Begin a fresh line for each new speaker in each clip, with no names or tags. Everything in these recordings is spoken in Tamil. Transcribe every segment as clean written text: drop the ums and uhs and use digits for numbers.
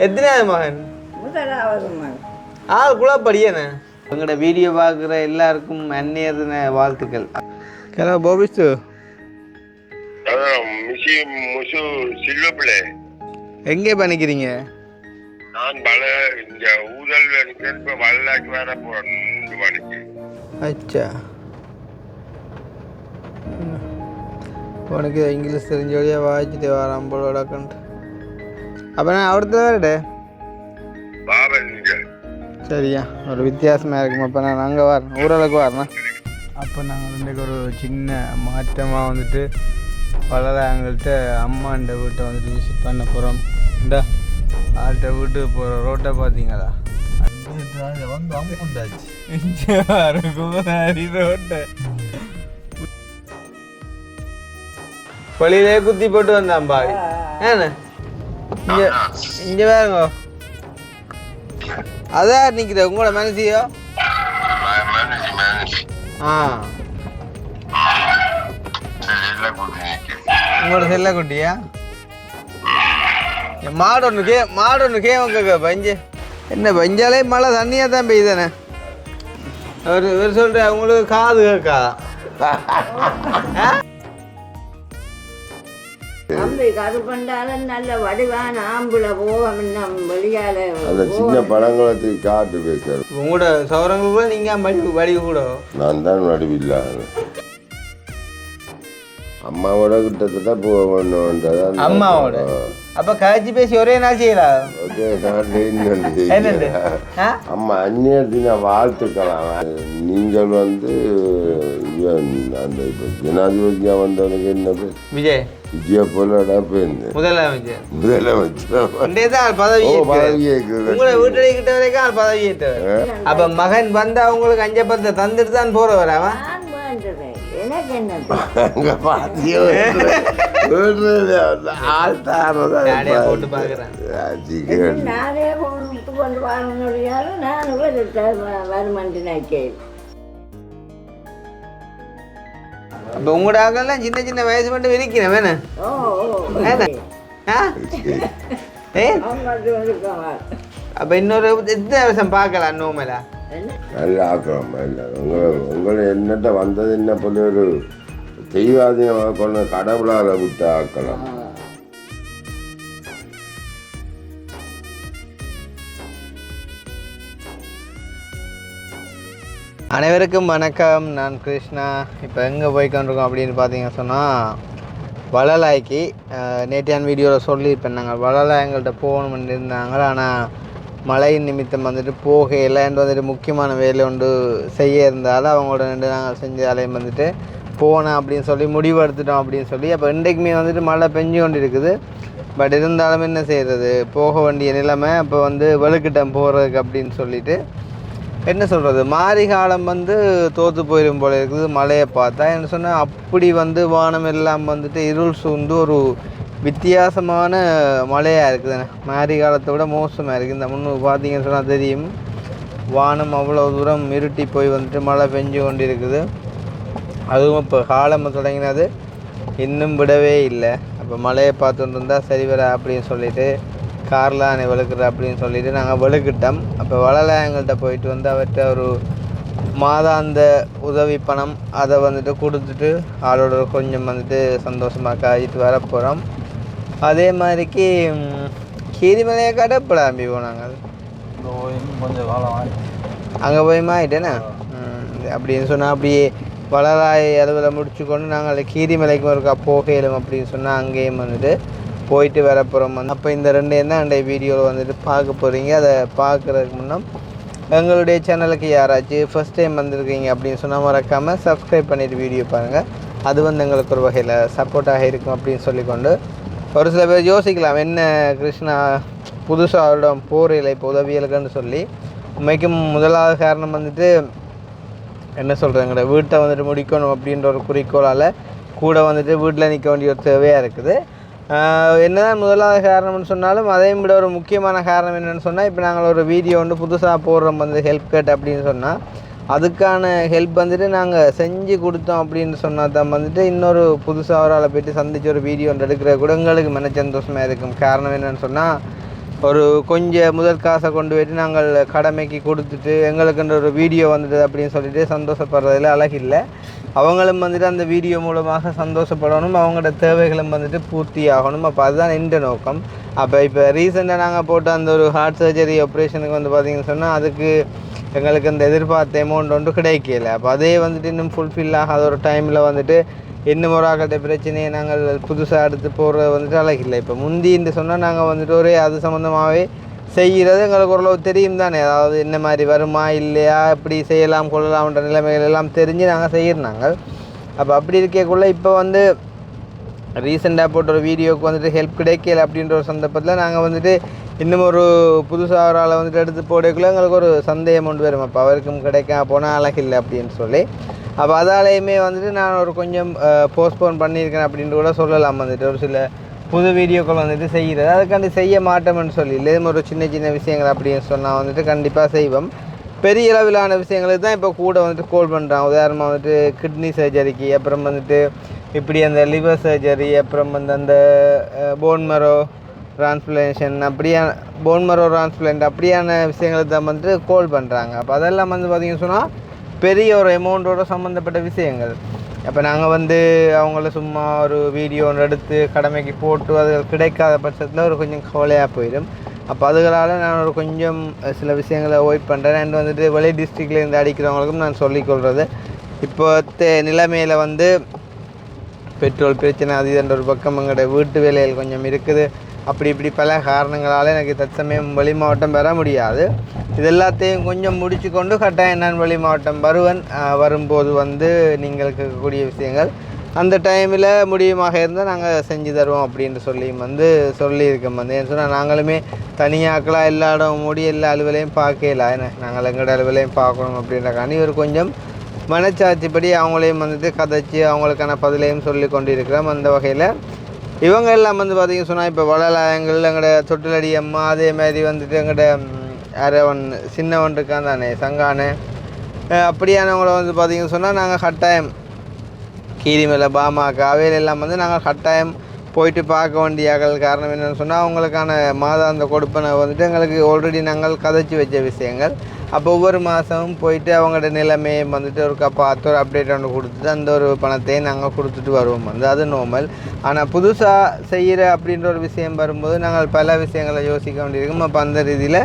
எத்தனையாவது மகன்?
முதலாவது மகன்.
குழப்படியண்ணே. எங்களோட வீடியோ பார்க்குற எல்லாருக்கும் அந்நிய வாழ்த்துக்கள். ஹலோ போபிஸ்து. எங்கே பண்ணிக்கிறீங்க?
நான் இந்த ஊதல் வல்லாக்கி வர போறேன்.
அச்சா, உனக்கு இங்கிலீஷ் தெரிஞ்சோடையா வாய்ச்சிட்டு வரான் போலோட கண்டு. அப்போ நான் அவர்கிட்ட வரட்டே. சரியா, ஒரு வித்தியாசமாக இருக்கும். அப்போ நான் அங்கே வரேன், ஊரளவுக்கு வரேன். அப்போ நாங்கள் இன்றைக்கு ஒரு சின்ன மாற்றமாக வந்துட்டு வளராங்கள்கிட்ட அம்மாண்ட வீட்டை வந்துட்டு விசிட் பண்ண போகிறோம். இந்த ஆள்கிட்ட வீட்டுக்கு போகிற ரோட்டை பார்த்தீங்களா? வந்து அம்மாண்டாச்சு ரோட்டை வழியிலே குத்தி போட்டு வந்தான் பாய். ஏண்ணே இங்கே வேறுங்க, அதான் நிற்கிற உங்களோட மனசியோ? உங்களோட செல்ல குட்டியா? மாடு ஒன்று கேட்க பஞ்சு என்ன பஞ்சாலே மழை தண்ணியாக தான் பெய்யுதானே. இவர் சொல்கிற உங்களுக்கு காது கேட்காதா?
நல்ல வடிவான ஆம்புல போவோம் வெளியால
சின்ன படங்களத்துக்கு காட்டு பேசுற
உங்களோட சௌரங்களுக்குள்ள நீங்க வடிவு கூட.
நான் தான் வடிவில்லை. அம்மாவோட கிட்டத்தட்ட போவேன்.
அம்மாவோட அப்ப காய்ச்சி பேசி ஒரே நாள் செய்யலாம்.
அம்மா அந்நியத்தின வாழ்த்துக்கலாம். நீங்கள் வந்து அந்த ஜனாதிபதியா வந்தவனுக்கு என்ன பேர்?
விஜய்.
விஜய போலடா பேர்
முதலமைச்சர்.
பதவி
வீட்டுல கிட்ட வரைக்கும் பதவி ஏற்றவர். அப்ப மகன் வந்து அவங்களுக்கு 5 தந்துட்டு தான் போற வராம. போட்டு பாக்குறேன். அப்ப உங்களோட ஆகலாம் சின்ன சின்ன வயசு மட்டும் விரிக்கிறேன் வேணா. அப்ப இன்னொரு எத்தனை வருஷம் பார்க்கலாம் நோமல
நல்லா ஆக்கலாம். உங்களை என்னட்ட வந்தது என்ன போல ஒரு தெய்வாதீனமாக கொண்ட கடவுளால் விட்டு ஆக்கலாம்.
அனைவருக்கும் வணக்கம், நான் கிருஷ்ணா. இப்போ எங்கே போய்க்கொண்டிருக்கோம் அப்படின்னு பார்த்தீங்கன்னு சொன்னால் வளலாய்க்கு. நேற்றையான வீடியோவில் சொல்லியிருப்பேன், நாங்கள் வளலாய் எங்கள்கிட்ட போகணும்னு இருந்தாங்க. ஆனால் மழை நிமித்தம் வந்துட்டு போகையில்லைன்னு வந்துட்டு முக்கியமான வேலை ஒன்று செய்ய இருந்தாலும் அவங்களோட நின்று நாங்கள் செஞ்சாலையும் வந்துட்டு போனேன் அப்படின்னு சொல்லி முடிவு எடுத்துட்டோம் அப்படின்னு சொல்லி. அப்போ இன்றைக்குமே வந்துட்டு மழை பெஞ்சு கொண்டு இருக்குது. பட் இருந்தாலும் என்ன செய்கிறது, போக வேண்டிய நிலைமை. அப்போ வந்து வெளுக்கிட்டம் போகிறதுக்கு அப்படின்னு சொல்லிட்டு என்ன சொல்கிறது, மாரி காலம் வந்து தோற்று போயிடும் போல இருக்குது. மழையை பார்த்தா என்ன சொன்னால் அப்படி வந்து வானம் எல்லாம் வந்துட்டு இருள் சூழ்ந்து ஒரு வித்தியாசமான மழையாக இருக்குது. மாரி காலத்தை விட மோசமாக இருக்குது. இந்த முன்னு பார்த்தீங்கன்னு சொன்னால் தெரியும், வானம் அவ்வளோ தூரம் இருட்டி போய் வந்துட்டு மழை பெஞ்சு கொண்டு இருக்குது. அதுவும் இப்போ காலம் தொடங்கினது இன்னும் விடவே இல்லை. அப்போ மழையை பார்த்துட்டு இருந்தால் சரி வர அப்படின்னு சொல்லிட்டு காரில் அணை வெளுக்குற அப்படின்னு சொல்லிட்டு நாங்கள் வெளுக்கிட்டோம். அப்போ வளலாயங்கள்கிட்ட போயிட்டு வந்து அவர்கிட்ட ஒரு மாதாந்த உதவி பணம் அதை வந்துட்டு கொடுத்துட்டு ஆளோட கொஞ்சம் வந்துட்டு சந்தோஷமாக காய்ச்சிட்டு வர போகிறோம். அதே மாதிரிக்கு கீரிமலையை கடப்படாம்பி போனாங்க.
கொஞ்சம் காலம்
அங்கே போய் மாயிட்டேண்ணே அப்படின்னு சொன்னால் அப்படியே வளராய் அளவில் முடிச்சுக்கொண்டு நாங்கள் கீரிமலைக்கு ஒருக்கா போகலும் அப்படின்னு சொன்னால் அங்கேயும் வந்துட்டு போயிட்டு வரப்போகிறோம். அப்போ இந்த ரெண்டையும் தான் அன்றைய வீடியோவில் வந்துட்டு பார்க்க போகிறீங்க. அதை பார்க்குறதுக்கு முன்னே எங்களுடைய சேனலுக்கு யாராச்சும் ஃபஸ்ட் டைம் வந்திருக்கீங்க அப்படின்னு சொன்னால் மறக்காமல் சப்ஸ்கிரைப் பண்ணிவிட்டு வீடியோ பாருங்கள். அது வந்து எங்களுக்கு ஒரு வகையில் சப்போர்ட்டாக இருக்கும் அப்படின்னு சொல்லிக்கொண்டு, ஒரு சில பேர் யோசிக்கலாம் என்ன கிருஷ்ணா புதுசாக அவரிடம் போரில் இப்போ உதவியலுக்குன்னு சொல்லி. உண்மைக்கும் முதலாவது காரணம் வந்துட்டு என்ன சொல்கிறாங்க, வீட்டை வந்துட்டு முடிக்கணும் அப்படின்ற ஒரு குறிக்கோளால் கூட வந்துட்டு வீட்டில் நிற்க வேண்டிய ஒரு தேவையாக இருக்குது. என்னதான் முதலாவது காரணம்னு சொன்னாலும் அதையும் விட ஒரு முக்கியமான காரணம் என்னென்னு சொன்னால், இப்போ நாங்கள் ஒரு வீடியோ வந்து புதுசாக போடுறோம் வந்து ஹெல்ப் கேட் அப்படின்னு சொன்னால் அதுக்கான ஹெல்ப் வந்துட்டு நாங்கள் செஞ்சு கொடுத்தோம் அப்படின்னு சொன்னால் தான் வந்துட்டு இன்னொரு புதுசாக ஒரு ஆளை போய்ட்டு சந்திச்சு ஒரு வீடியோ ஒன்று எடுக்கிற கூட எங்களுக்கு மன சந்தோஷமாக இருக்கும். காரணம் என்னென்னு சொன்னால் ஒரு கொஞ்சம் முதல் காசை கொண்டு போயிட்டு நாங்கள் கடமைக்கு கொடுத்துட்டு எங்களுக்குன்ற ஒரு வீடியோ வந்துட்டு அப்படின்னு சொல்லிட்டு சந்தோஷப்படுறதுல அழகில்லை. அவங்களும் வந்துட்டு அந்த வீடியோ மூலமாக சந்தோஷப்படணும், அவங்களோட தேவைகளும் வந்துட்டு பூர்த்தி ஆகணும். அப்போ அதுதான் இந்த நோக்கம். அப்போ இப்போ ரீசெண்டாக நாங்கள் போட்ட அந்த ஒரு ஹார்ட் சர்ஜரி ஆப்ரேஷனுக்கு வந்து பார்த்திங்கன்னு சொன்னால் அதுக்கு எங்களுக்கு அந்த எதிர்பார்த்த அமௌண்ட் ஒன்று கிடைக்கல. அப்போ அதே வந்துட்டு இன்னும் ஃபுல்ஃபில் ஆகாத ஒரு டைமில் வந்துட்டு இன்னும் ஒரு ஆகட்ட பிரச்சனையை நாங்கள் புதுசாக எடுத்து போடுறது வந்துட்டு அழகில்லை. இப்போ முந்தின்னு சொன்னால் நாங்கள் வந்துட்டு ஒரே அது சம்மந்தமாகவே செய்கிறது எங்களுக்கு ஓரளவு தெரியும் தானே, அதாவது என்ன மாதிரி வருமா இல்லையா, எப்படி செய்யலாம் கொள்ளலாம்ன்ற நிலைமைகள் எல்லாம் தெரிஞ்சு நாங்கள் செய்யிருந்தாங்க. அப்போ அப்படி இருக்கக்குள்ளே இப்போ வந்து ரீசெண்டாக போட்ட ஒரு வீடியோவுக்கு வந்துட்டு ஹெல்ப் கிடைக்கல அப்படின்ற ஒரு சந்தர்ப்பத்தில் நாங்கள் வந்துட்டு இன்னும் ஒரு புதுசாக ஒரு ஆளை வந்துட்டு எடுத்து போடக்குள்ளே எங்களுக்கு ஒரு சந்தேகம் கொண்டு வரும். அப்போ அவருக்கும் கிடைக்க போனால் அழகில்லை அப்படின்னு சொல்லி அப்போ அதாலேயுமே வந்துட்டு நான் ஒரு கொஞ்சம் போஸ்ட்போன் பண்ணியிருக்கேன் அப்படின்ட்டு கூட சொல்லலாம். வந்துட்டு ஒரு சில புது வீடியோக்கள் வந்துட்டு செய்கிறது அதுக்காண்டி செய்ய மாட்டோம்னு சொல்லி இல்லை, ஒரு சின்ன சின்ன விஷயங்கள் அப்படின்னு சொன்னால் வந்துட்டு கண்டிப்பாக செய்வோம். பெரிய அளவிலான விஷயங்களுக்கு தான் இப்போ கூட வந்துட்டு கோல் பண்ணுறான். உதாரணமாக வந்துட்டு கிட்னி சர்ஜரிக்கு, அப்புறம் வந்துட்டு இப்படி அந்த லிவர் சர்ஜரி, அப்புறம் வந்து அந்த போன் மரோ டிரான்ஸ்பிளேஷன் அப்படியான போன் மரோ டிரான்ஸ்பிளண்ட் அப்படியான விஷயங்களுக்கு தான் வந்துட்டு கோல் பண்ணுறாங்க. அப்போ அதெல்லாம் வந்து பார்த்திங்கன்னு சொன்னால் பெரிய ஒரு அமௌண்ட்டோட சம்மந்தப்பட்ட விஷயங்கள். அப்போ நாங்கள் வந்து அவங்கள சும்மா ஒரு வீடியோ ஒன்று எடுத்து கடமைக்கு போட்டு அது கிடைக்காத பட்சத்தில் ஒரு கொஞ்சம் கவலையாக போயிடும். அப்போ அதுகளால் நான் ஒரு கொஞ்சம் சில விஷயங்களை அவாய்ட் பண்ணுறேன். அண்ட் வந்துட்டு வெளி டிஸ்ட்ரிக்ட்லேருந்து அடிக்கிறவங்களுக்கும் நான் சொல்லிக்கொள்கிறது, இப்போ நிலைமையில் வந்து பெட்ரோல் பிரச்சனை அது என்ற ஒரு பக்கம் எங்களோட வீட்டு வேலைகள் கொஞ்சம் இருக்குது. அப்படி இப்படி பல காரணங்களால் எனக்கு தற்சமயம் வெளி மாவட்டம் பெற முடியாது. இது எல்லாத்தையும் கொஞ்சம் முடிச்சு கொண்டு கட்டாயம் நான் வெளி மாவட்டம் வரும்போது வந்து நீங்கள் கேட்கக்கூடிய விஷயங்கள் அந்த டைமில் முடியுமாக இருந்தால் நாங்கள் செஞ்சு தருவோம் அப்படின்னு சொல்லியிருக்கோம். வந்து ஏன்னு சொன்னால் நாங்களுமே தனியாக்களாக எல்லா இடம் எல்லா அலுவலையும் பார்க்கல, நாங்கள் எங்களோட அலுவலையும் பார்க்கணும் அப்படின்றக்காண்டி ஒரு கொஞ்சம் மனச்சாட்சிப்படி அவங்களையும் வந்துட்டு கதைச்சி அவங்களுக்கான பதிலையும் சொல்லி கொண்டு இருக்கிறோம். அந்த வகையில் இவங்க எல்லாம் வந்து பார்த்திங்கன்னு சொன்னால் இப்போ வளலாயங்கள் எங்களோட தொட்டிலடி அம்மா, அதே மாதிரி வந்துட்டு எங்களோட அரவன் சின்னவன் இருக்கான் தானே சங்கானு, அப்படியானவங்கள வந்து பார்த்திங்கன்னு சொன்னால் நாங்கள் கட்டாயம் கீரிமலை பாமாக்கு அவையிலெல்லாம் வந்து நாங்கள் கட்டாயம் போயிட்டு பார்க்க வேண்டியார்கள். காரணம் என்னென்னு சொன்னால் அவங்களுக்கான மாதாந்த கொடுப்பனை வந்துட்டு எங்களுக்கு ஆல்ரெடி நாங்கள் கதைச்சி வச்ச விஷயங்கள். அப்போ ஒவ்வொரு மாதமும் போயிட்டு அவங்களோட நிலைமையை வந்துட்டு ஒரு பார்த்து ஒரு அப்டேட் ஒன்று கொடுத்துட்டு அந்த ஒரு பணத்தையும் நாங்கள் கொடுத்துட்டு வருவோம். வந்து அது நார்மல். ஆனால் புதுசாக செய்கிற அப்படின்ற ஒரு விஷயம் வரும்போது நாங்கள் பல விஷயங்களை யோசிக்க வேண்டியிருக்கோம். அப்போ அந்த ரீதியில்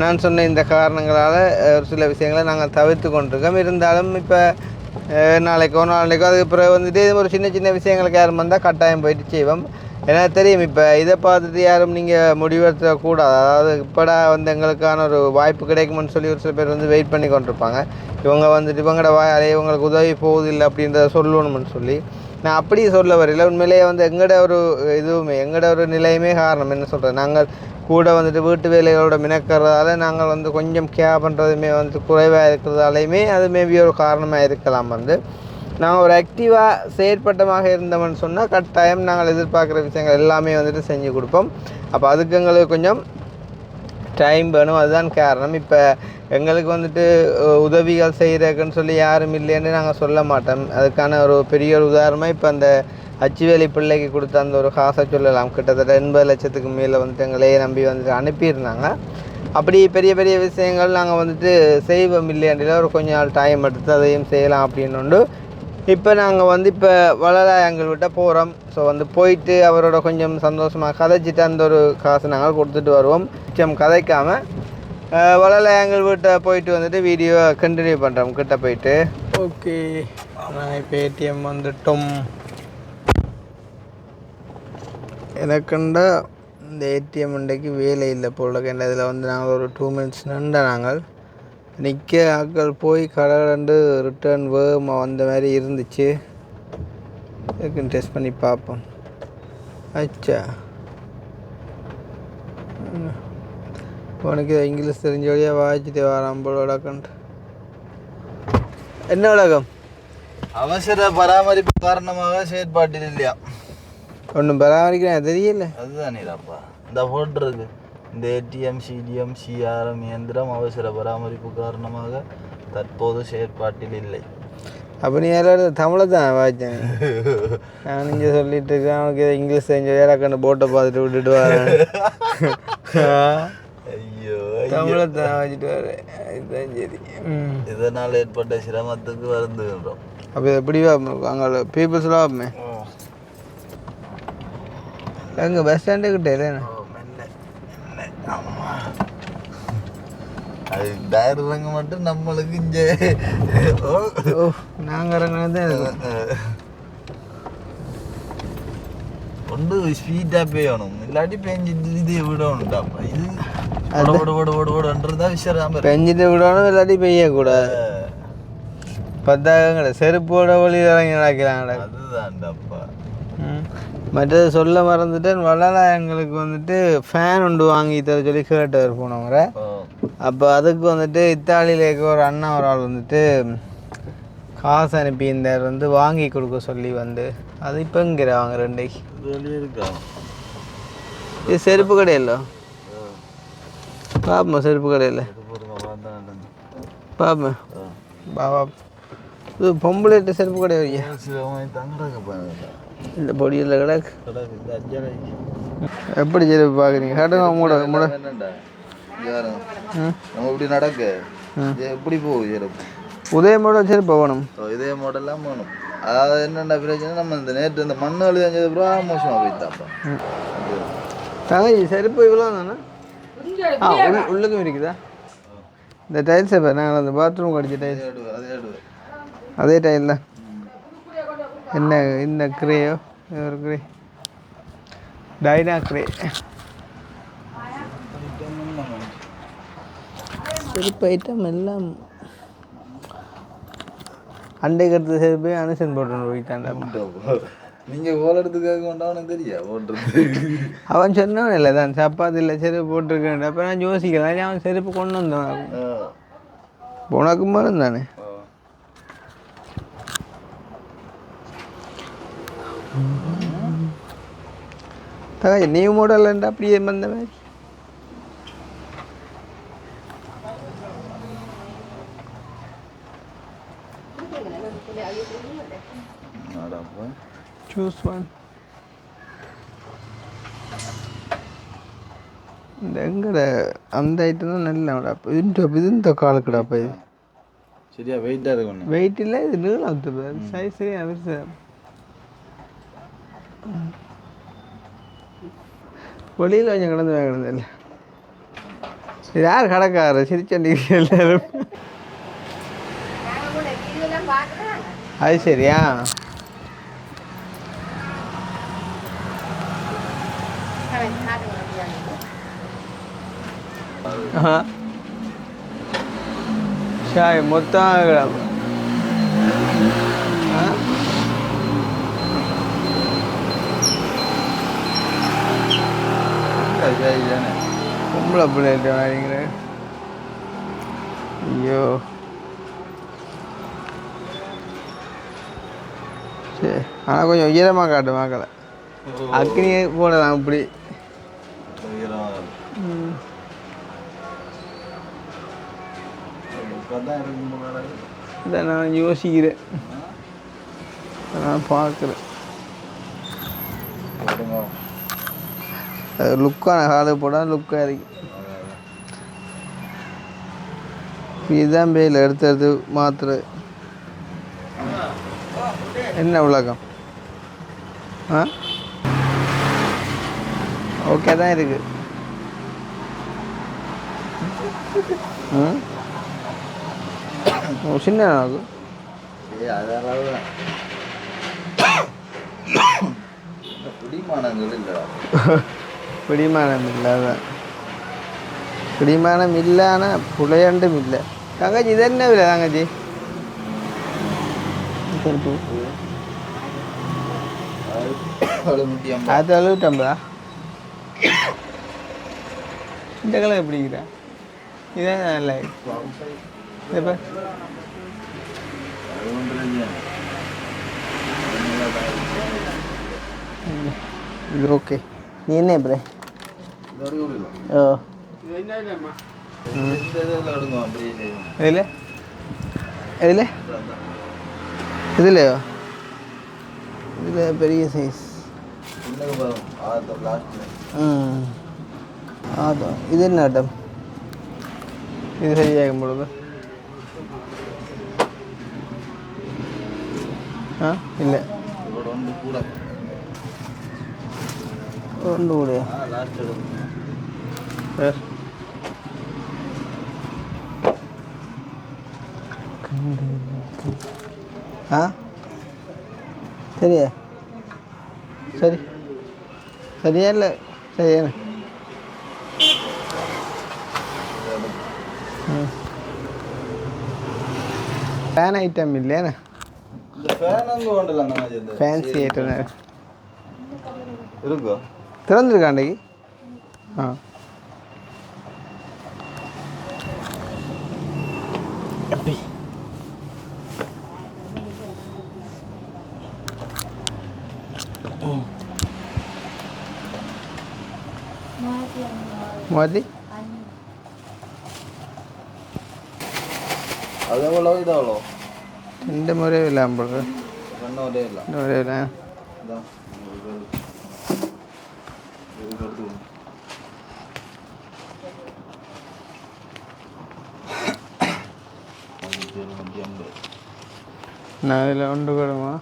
நான் சொன்ன இந்த காரணங்களால் ஒரு சில விஷயங்களை நாங்கள் தவிர்த்து கொண்டிருக்கோம். இருந்தாலும் இப்போ நாளைக்கோ அதுக்கு பிறகு வந்துட்டு ஒரு சின்ன சின்ன விஷயங்களுக்கு யாரும் வந்தால் கட்டாயம் போயிட்டு செய்வோம். எனக்கு தெரியும் இப்போ இதை பார்த்துட்டு யாரும் நீங்கள் முடிவெடுத்தக்கூடாது. அதாவது இப்போடா வந்து எங்களுக்கான ஒரு வாய்ப்பு கிடைக்குமென்னு சொல்லி ஒரு சில பேர் வந்து வெயிட் பண்ணி கொண்டிருப்பாங்க. இவங்க வந்துட்டு இவங்களோட வாயாலே இவங்களுக்கு உதவி போகுதில்லை அப்படின்றத சொல்லணும்னு சொல்லி நான் அப்படி சொல்ல வரையில. உண்மையிலேயே வந்து எங்களோட ஒரு எங்களோட ஒரு நிலையுமே காரணம் என்ன சொல்கிறேன், நாங்கள் கூட வந்துட்டு வீட்டு வேலைகளோட மினக்கிறதால நாங்கள் வந்து கொஞ்சம் கேர் பண்ணுறதுமே வந்து குறைவாக இருக்கிறதாலையுமே அது மேபி ஒரு காரணமாக இருக்கலாம். வந்து நாங்கள் ஒரு ஆக்டிவாக செயற்பட்டமாக இருந்தோம்னு சொன்னால் கட்டாயம் நாங்கள் எதிர்பார்க்குற விஷயங்கள் எல்லாமே வந்துட்டு செஞ்சு கொடுப்போம். அப்போ அதுக்கு எங்களுக்கு கொஞ்சம் டைம் வேணும், அதுதான் காரணம். இப்போ எங்களுக்கு வந்துட்டு உதவிகள் செய்கிறதுக்குன்னு சொல்லி யாரும் இல்லைன்னு நாங்கள் சொல்ல மாட்டோம். அதுக்கான ஒரு பெரிய ஒரு உதாரணமாக இப்போ அந்த அச்சுவேலி பிள்ளைக்கு கொடுத்த அந்த ஒரு காசை சொல்லலாம். கிட்டத்தட்ட 80 லட்சத்துக்கு மேலே வந்துட்டு எங்களையே நம்பி வந்துட்டு அனுப்பியிருந்தாங்க. அப்படி பெரிய பெரிய விஷயங்கள் நாங்கள் வந்துட்டு செய்வோம் இல்லையாண்டில் ஒரு கொஞ்ச நாள் டைம் எடுத்து அதையும் செய்யலாம் அப்படின்னு இப்போ நாங்கள் வந்து இப்போ வளராயங்கள்கிட்ட போகிறோம். ஸோ வந்து போயிட்டு அவரோட கொஞ்சம் சந்தோஷமாக கதைச்சிட்டு அந்த ஒரு காசை நாங்கள் கொடுத்துட்டு வருவோம். மிச்சம் கதைக்காமல் வளராயங்கள் வீட்டை போயிட்டு வந்துட்டு வீடியோ கண்டினியூ பண்ணுறோம் கிட்ட போயிட்டு. ஓகே, நான் இப்போ ஏடிஎம் வந்துட்டோம். எனக்குண்டா இந்த ஏடிஎம் இன்றைக்கு வேலை இல்லை போல. இதில் வந்து நாங்கள் ஒரு 2 மினிட்ஸ் நின்றா நாங்கள் நிற்க ஆட்கள் போய் கடை ரிட்டர்ன் வேகமாக வந்த மாதிரி இருந்துச்சு. இருக்குன்னு டெஸ்ட் பண்ணி பார்ப்போம். அச்சா, உனக்கு இங்கிலீஷ் தெரிஞ்ச வழியாக வாய்ச்சிட்டு வரான் போல. உலகன்ட்டு என்ன உலகம்?
அவசர பராமரிப்பு காரணமாக செயற்பாட்டில் இல்லையா?
ஒன்றும் பராமரிக்கிறேன் தெரியல.
அதுதான் நீராப்பா இந்த போட்டு இருக்கு. இந்த ஏடிஎம் சிடிஎம் சிஆர்எம் இயந்திரம் அவசர பராமரிப்பு காரணமாக தற்போது செயற்பாட்டில் இல்லை.
அப்போ நீ யாராவது தமிழை தான் வாய்ச்சேன். நான் இங்கே சொல்லிட்டு இருக்கேன், அவனுக்கு இங்கிலீஷ் தெரிஞ்ச வேலை கண்டு போட்டை பார்த்துட்டு விட்டுட்டு வரேன்.
ஐயோ
தமிழத்தை வச்சுட்டு வர இதுதான் சரி.
இதனால் ஏற்பட்ட சிரமத்துக்கு வருந்துகின்றோம்.
அப்போ எப்படி அங்கே பீப்புள்ஸ்லாம் வாப்பமே எங்கே பஸ் ஸ்டாண்டுக்கிட்ட இல்லைண்ணா
அது டயர் இறங்க மட்டும் நம்மளுக்கு இங்கே
ஓ நாங்கள் இறங்கினது தான் இருக்கும்.
ஒன்று ஸ்பீடாக பெய்யணும், இல்லாட்டி பெஞ்சிட்டு இதே விடணும்டாப்பா. இது ஓடுன்றதா விஷயம்
பெஞ்சிட்டு விடணும், இல்லாட்டி பெய்யக்கூடாது. பத்தாகங்கடா செருப்போட ஒளி இறங்கி நடக்கிறாங்கடா.
அதுதான்டாப்பா.
மற்றது சொல்ல மறந்துட்டேன். எங்களுக்கு வந்துட்டு ஃபேன் ஒன்று வாங்கி தர சொல்லி கேட்டவர் போனவங்க. அப்போ அதுக்கு வந்துட்டு இத்தாலியில் இருக்க ஒரு அண்ணா ஒரு ஆள் வந்துட்டு காசு அனுப்பி இந்த வந்து வாங்கி கொடுக்க சொல்லி வந்து அது இப்போ இங்கிறாங்க 2
இருக்கா.
இது செருப்பு கடையில் பாப்பா, செருப்பு கடையில் பாப்பா பாபா. இது பொம்பளைட்டு செருப்பு கடை வைக்க இந்த பொடியில் கிடக்கு. எப்படி செருப்பு பார்க்குறீங்க? கேட்டுங்க மூட மூட
நம்ம இப்படி நடக்க எப்படி போகுது செருப்பு?
உதய மாடல் செருப்பு வேணும்,
இதே மாடல்லாம் வேணும். அதாவது என்னென்ன பிரச்சனை, நம்ம இந்த நேற்று இந்த மண்ணு அழுது அஞ்சது அப்புறம் மோசமாக போய்த்தாப்பா.
தங்கச்சி செருப்பு இவ்வளோ தானே? உள்ளுக்கும் இருக்குதா? இந்த டைல்ஸை பாரு, நாங்கள் அந்த பாத்ரூம் அடித்த டைல்ஸ் அதே டைல் தான். என்ன இந்த கிரேயோ ஒரு கிரே டைனா கிரே செருப்பு ஐட்டம் எல்லாம் அண்டை கருத்து செருப்பே அனுசன் போட்டு போயிட்டான்டா.
நீங்கள் ஓலத்துக்காக வேண்டாம் எனக்கு தெரியா ஓட்டுறது.
அவன் சொன்னவன் இல்லை தான் சப்பாத்தியில் செருப்பு போட்டிருக்கேன். அப்போ நான் யோசிக்கிறேன், அவன் செருப்பு கொண்டு வந்தான் உனக்கு மரம் தானே. தகாய் நியூ மாடல் அப்படியே வந்த மாதிரி choose one. இந்த எங்கட அந்த ஐட்டம் தான் நல்லா இந்த காலுக்குடாப்பா. இது
சரியா வெயிட்டாக இருக்கும்.
வெயிட் இல்லை, இது நீளம் சைஸ் சரியா பெருசு. வெளியில் கொஞ்சம் கிடந்து கிடந்து இல்லை. இது யார் கடைக்காரு சிரிச்சண்டி எல்லாரும்? அது சரியா? ஷாய் மொத்தம் பொம்பளை பிள்ளைகிட்ட வாங்கிக்கிற. ஐயோ சரி, ஆனால் கொஞ்சம் உயரமாக காட்டு மக்களை. அக்னியே போடலாம் இப்படி. இதான் நான் யோசிக்கிறேன், நான் பார்க்குறேன். லுக்கான காலு போடால் லுக்காக இருக்கு. இதுதான் பேயில் எடுத்து மாத்துறது. என்ன உலகம்? ஓகே தான் இருக்கு. சின்ன ஆகும். பிடிமானம் இல்லை, அதான் பிடிமானம் இல்லை. ஆனால் புளையண்டும் இல்லை. தங்கச்சி இது என்ன விலை தங்கச்சி? 750. இந்த கலர் எப்படிங்கிற? இதான் நல்ல இப்போ இது ஓகே. நீ என்ன எப்படி? ஓ இதில் இதில் இதுலையோ? இதில் பெரிய சைஸ். அதான் இது என்ன ஐட்டம் இது சரியாகும் பொழுது ஆ இல்லை
இதோட ஒன்று கூட
ஒன்று கூடயா
லாஸ்ட்
சார் ஆ சரியா சரி சரியா இல்லை சரியா ஃபேன் ஐட்டம் இல்லையாண்ணே
இந்த ஃபேன் அங்கே கொண்டலாம் நம்ம
ஃபேன்சி ஐட்டம்
இருக்கோ
திறந்துருக்கா அன்றைக்கு ஆ எப்படி மாற்றி
அது எவ்வளோ இது எவ்வளோ
2 முறை இல்லாமல் போடுற
ரெண்டும் ஒரே இல்லை
2 முறை இல்லை
இதான்
நான் அதில் ஒன்று கொடுமா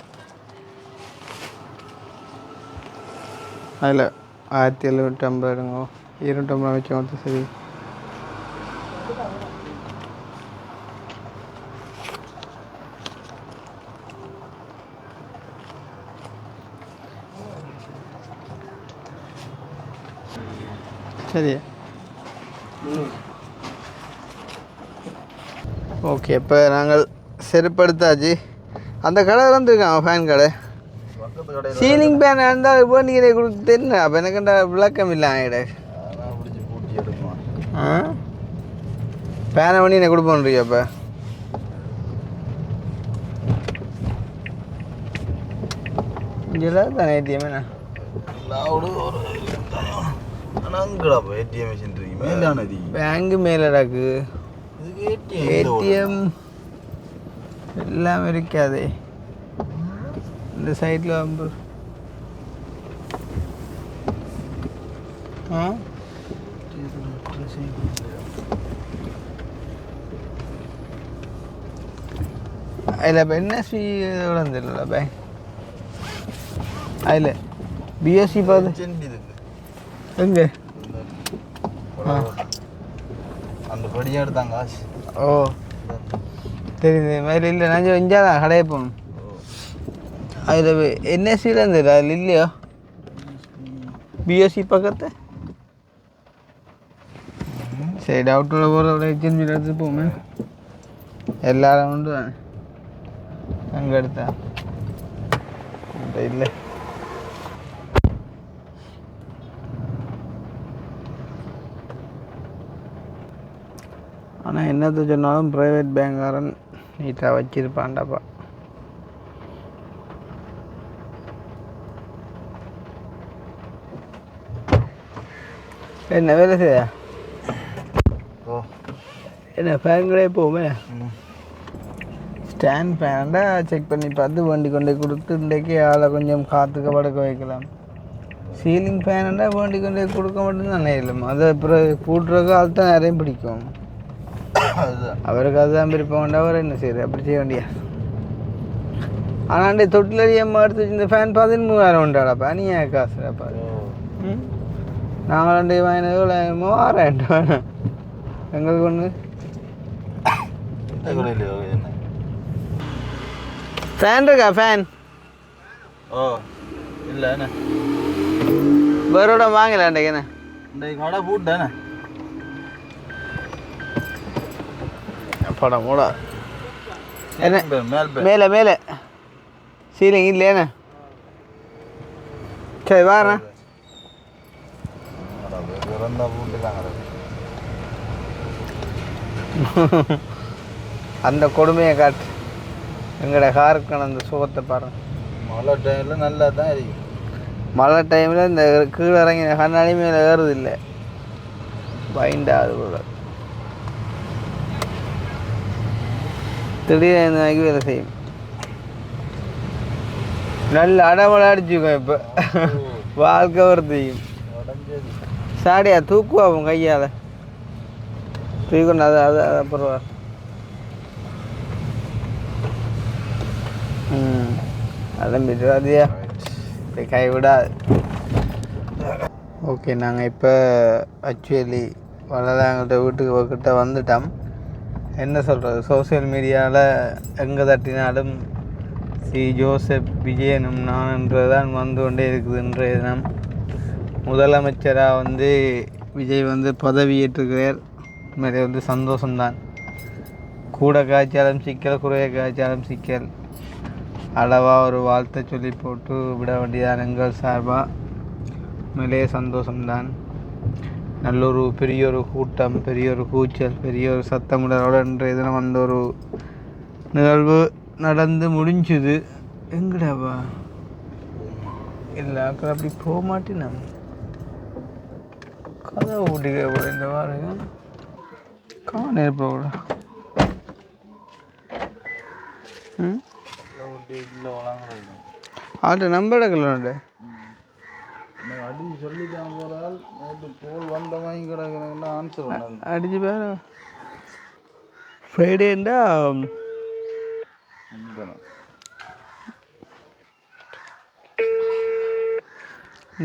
அதில் 1750 எடுங்க 250 வச்சு மொத்தம் சரி சரியா ஓகே இப்போ நாங்கள் செருப்படுத்தாச்சு அந்த கடை வந்துருக்கான் ஃபேன் கடை
பக்கத்து கடையில்
சீலிங் ஃபேன் இருந்தால் இப்போ நீங்கள் கொடுத்து தெரியும் அப்போ எனக்கு விளக்கம் இல்லை ஆகிட
அதான் பிடிச்சி பூட்டி எடுக்குவான்
ஆ ஃபேனை பண்ணி என்ன கொடுப்போன்றியா அப்போ இங்கே தானே ஏடிஎம் என்ன
லவுடு ஒரு அங்கடா போய் ஏடிஎம் மிஷின் இருக்கு மேலானது
பேங்கு மேலடாக்கு
இதுக்கு
ஏடிஎம் எல்லாம் இருக்காதே இந்த சைடில் வந்து ஆ அதில் இப்போ என்எஸ்பி இதோட வந்துடல பேங்க் அதில் பிஎஸ்சி பார்த்து
இதுக்கு
எங்கே
அந்த படியா எடுத்தாங்க காசு
ஓ தெரியுது மாதிரி இல்லை நான் இங்கே தான் கடையை போகணும் அதில் என்எஸ்சியில் இருந்தது அதில் இல்லையோ பிஎஸ்சி பக்கத்து சரி டவுட்டில் போகிற திரும்பி எடுத்து போமே எல்லாரும் உண்டு அங்கே எடுத்தா இல்லை ஆனால் என்னத்தை சொன்னாலும் ப்ரைவேட் பேங்காரன் நீட்டாக வச்சிருப்பான்டாப்பா என்ன வேலை செய்யா
ஓ
என்ன ஃபேன்களே போமே ஸ்டாண்ட் ஃபேன்டா செக் பண்ணி பார்த்து வண்டி கொண்டு கொடுத்து இன்றைக்கி ஆளை கொஞ்சம் காற்றுக்க படுக்க வைக்கலாம் சீலிங் ஃபேனுண்டா வண்டி கொண்டு கொடுக்க மட்டும்தான் இல்லை அதை அப்புறம் கூட்டுறதுக்கு ஆள் தான் நிறைய பிடிக்கும்
அதுதான்
அவருக்கு அதுதான் விருப்பம் வேண்டா அவர் என்ன செய்யுது அப்படி செய்ய வேண்டியா ஆனால் தொட்டில் எடுத்து இந்த ஃபேன் பார்த்து 3000 உண்டாடாப்பா நீ ஏன் காசுடாப்பா ம் நாங்கள் 2 வாங்கினது 3000 எங்களுக்கு ஒன்று
என்ன
ஃபேன் இருக்கா ஃபேன்
ஓ இல்லை என்ன
வேறோட வாங்கல அன்றைக்கு என்ன
இந்த கடை பூட்டானே
படம் மூடா என்ன
மேல்
மேலே மேலே சீலிங் இல்லையாண்ணே சரி வாரண்ணா
பிறந்தா பூட்டுலாங்க
அந்த கொடுமையை காட்டு எங்களோட காருக்கான அந்த சுகத்தை பாருங்க
மழை டைமில் நல்லா தான் இருக்கும்
மழை டைமில் இந்த கீழே இறங்கி கண்ணாடி மேலே ஏறுது இல்லை பைண்டாது கூட திடீர்னு வாங்கி வேலை செய்யும் நல்ல அடமலை அடிச்சுக்கோ இப்போ வாழ்க்கை ஒரு செய்யும்
உடஞ்சது
சாடியா தூக்குவா உன் கையால் தூக்கணும். அது அப்புறம் அலம்பிட்டு அதியா கை விடாது. ஓகே, நாங்கள் இப்போ ஆக்சுவலி வளர்ந்தாங்கள்ட்ட வீட்டுக்கு கிட்ட வந்துட்டோம். என்ன சொல்கிறது, சோசியல் மீடியாவில் எங்கே தட்டினாலும் ஜோசப் விஜயனும் நான்ன்றதான் வந்து கொண்டே இருக்குது. இன்றைய தினம் முதலமைச்சராக வந்து விஜய் வந்து பதவியேற்றுகிறார். உண்மையிலே வந்து சந்தோஷம்தான். கூட காய்ச்சாலும் சிக்கல், குறைய காய்ச்சாலும் சிக்கல். அளவாக ஒரு வாழ்த்தை சொல்லி போட்டு விட வேண்டியதான் எங்கள் சார்பாக. உண்மையிலே சந்தோஷம்தான். நல்ல ஒரு பெரிய ஒரு கூட்டம், பெரிய ஒரு கூச்சல், பெரிய ஒரு சத்தமுடரோட இன்றைய தினம் அந்த ஒரு நிகழ்வு நடந்து முடிஞ்சுது. எங்கடாப்பா இல்லை அக்கா அப்படி போக மாட்டேன். கதை ஓட்டிக்க கூட இந்த வாரம் காண போட ஆட்ட நம்பட கல்லுண்டு
அடி சொல்லிட்டான் போறால் நேற்று போல் வந்த வாங்கி கிடக்குறேன்னா ஆன்சர்
அடிச்சு பேர ஃப்ரைடேண்டா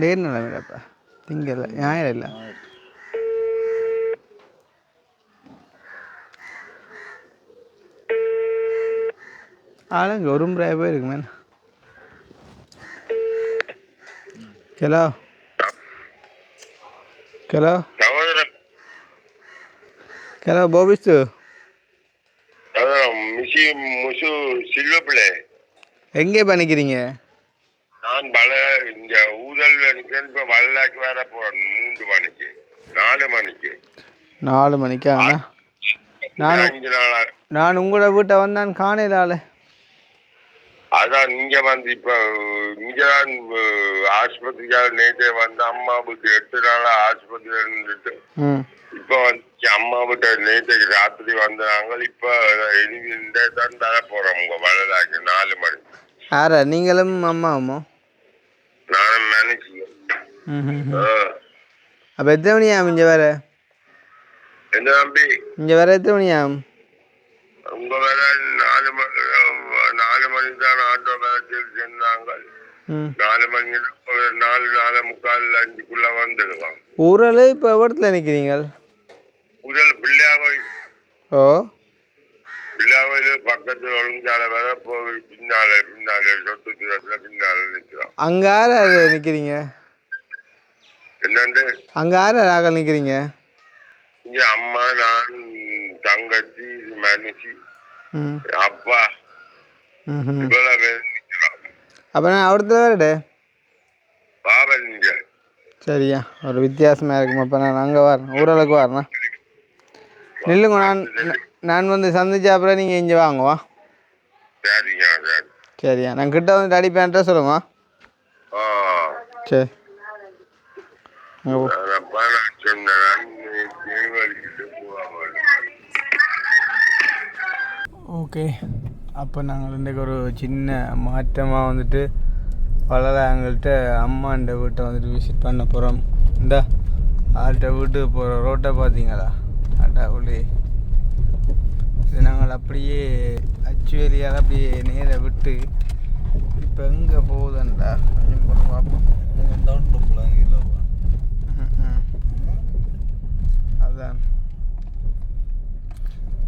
டேர் நிலமையாப்பா திங்கல ஞாயிறு இல்லை. ஆளுங்க ஒரு முறை போயிருக்கு மேன். ஹலோ ஹலோ ஹலோ போபிஸ்து எங்கே பண்ணிக்கிறீங்க?
நான் இந்த ஊதல் இப்ப வல்லாக்கு வேற போறேன் 3 மணிக்கு 4 மணிக்கு
4 மணிக்கா? நான் உங்களோட வீட்டை வந்தான் காணையில் ஆளு.
அதான் இங்க வந்து இப்ப இங்கதான் ஆஸ்பத்திரிக்காக நேற்றே வந்து அம்மா வீட்டு 8 நாளா ஆஸ்பத்திரி இருந்துட்டு இப்ப வந்து அம்மா வீட்டை நேற்றைக்கு ராத்திரி வந்தாங்க. இப்ப தான் தர போறோம் உங்க வளலாக்கு 4 மணி.
யாரா நீங்களும் அம்மாவுமோ?
நானும் நினைச்சு.
அப்போ எத்தனை மணி ஆகும் இங்கே வேற?
என்ன தம்பி
இங்கே வேற எத்தனை மணி ஆகும்?
உங்க வேற 4 மணி தான் ஆட்டோ வேலை சேர்ந்தாங்க. 4 மணி 4:45 5க்குள்ள வந்துடுவாங்க.
ஊரில் இப்போ எவ்வளோத்துல நிற்கிறீங்க?
ஊரில் பிள்ளையாவை.
ஓ
பிள்ளையாவையில் பக்கத்தில் ஒழுங்கால வேற போய் பின்னால சொத்து தூரத்துல பின்னால நிற்கிறோம்.
அங்கே யார் நிற்கிறீங்க?
என்னண்டு
அங்கே யார் ராக நிற்கிறீங்க?
இங்க அம்மா, நான், தங்கச்சி, மனுஷி, அப்பா இவ்வளவு பேர் நிற்கிறோம்.
அப்போ நான் அவிடத்துல வரடு
பாபா நீங்க
சரியா ஒரு வித்தியாசமாக இருக்கும். அப்போ நான் அங்கே வரேன், ஊரளவுக்கு வரேண்ணா. நில்லுங்க, நான் வந்து சந்திச்ச அப்புறம் நீங்கள் இங்கே வாங்குவா.
சரிங்க
சரியா நான் கிட்ட வந்து அடிப்பேன்ட்ட சொல்லுங்க. சரி ஓகே. அப்போ நாங்கள் இன்றைக்கு ஒரு சின்ன மாற்றமாக வந்துட்டு வளராங்கள்கிட்ட அம்மாண்ட வீட்டை வந்துட்டு விசிட் பண்ண போகிறோம். இந்த ஆள்கிட்ட வீட்டுக்கு போகிற ரோட்டை பார்த்தீங்களா? அடாவுளே இது நாங்கள் அப்படியே அச்சுவேலியால் அப்படியே நேரை விட்டு இப்போ எங்கே போகுதுண்டா கொஞ்சம் போட பார்ப்போம். அதான்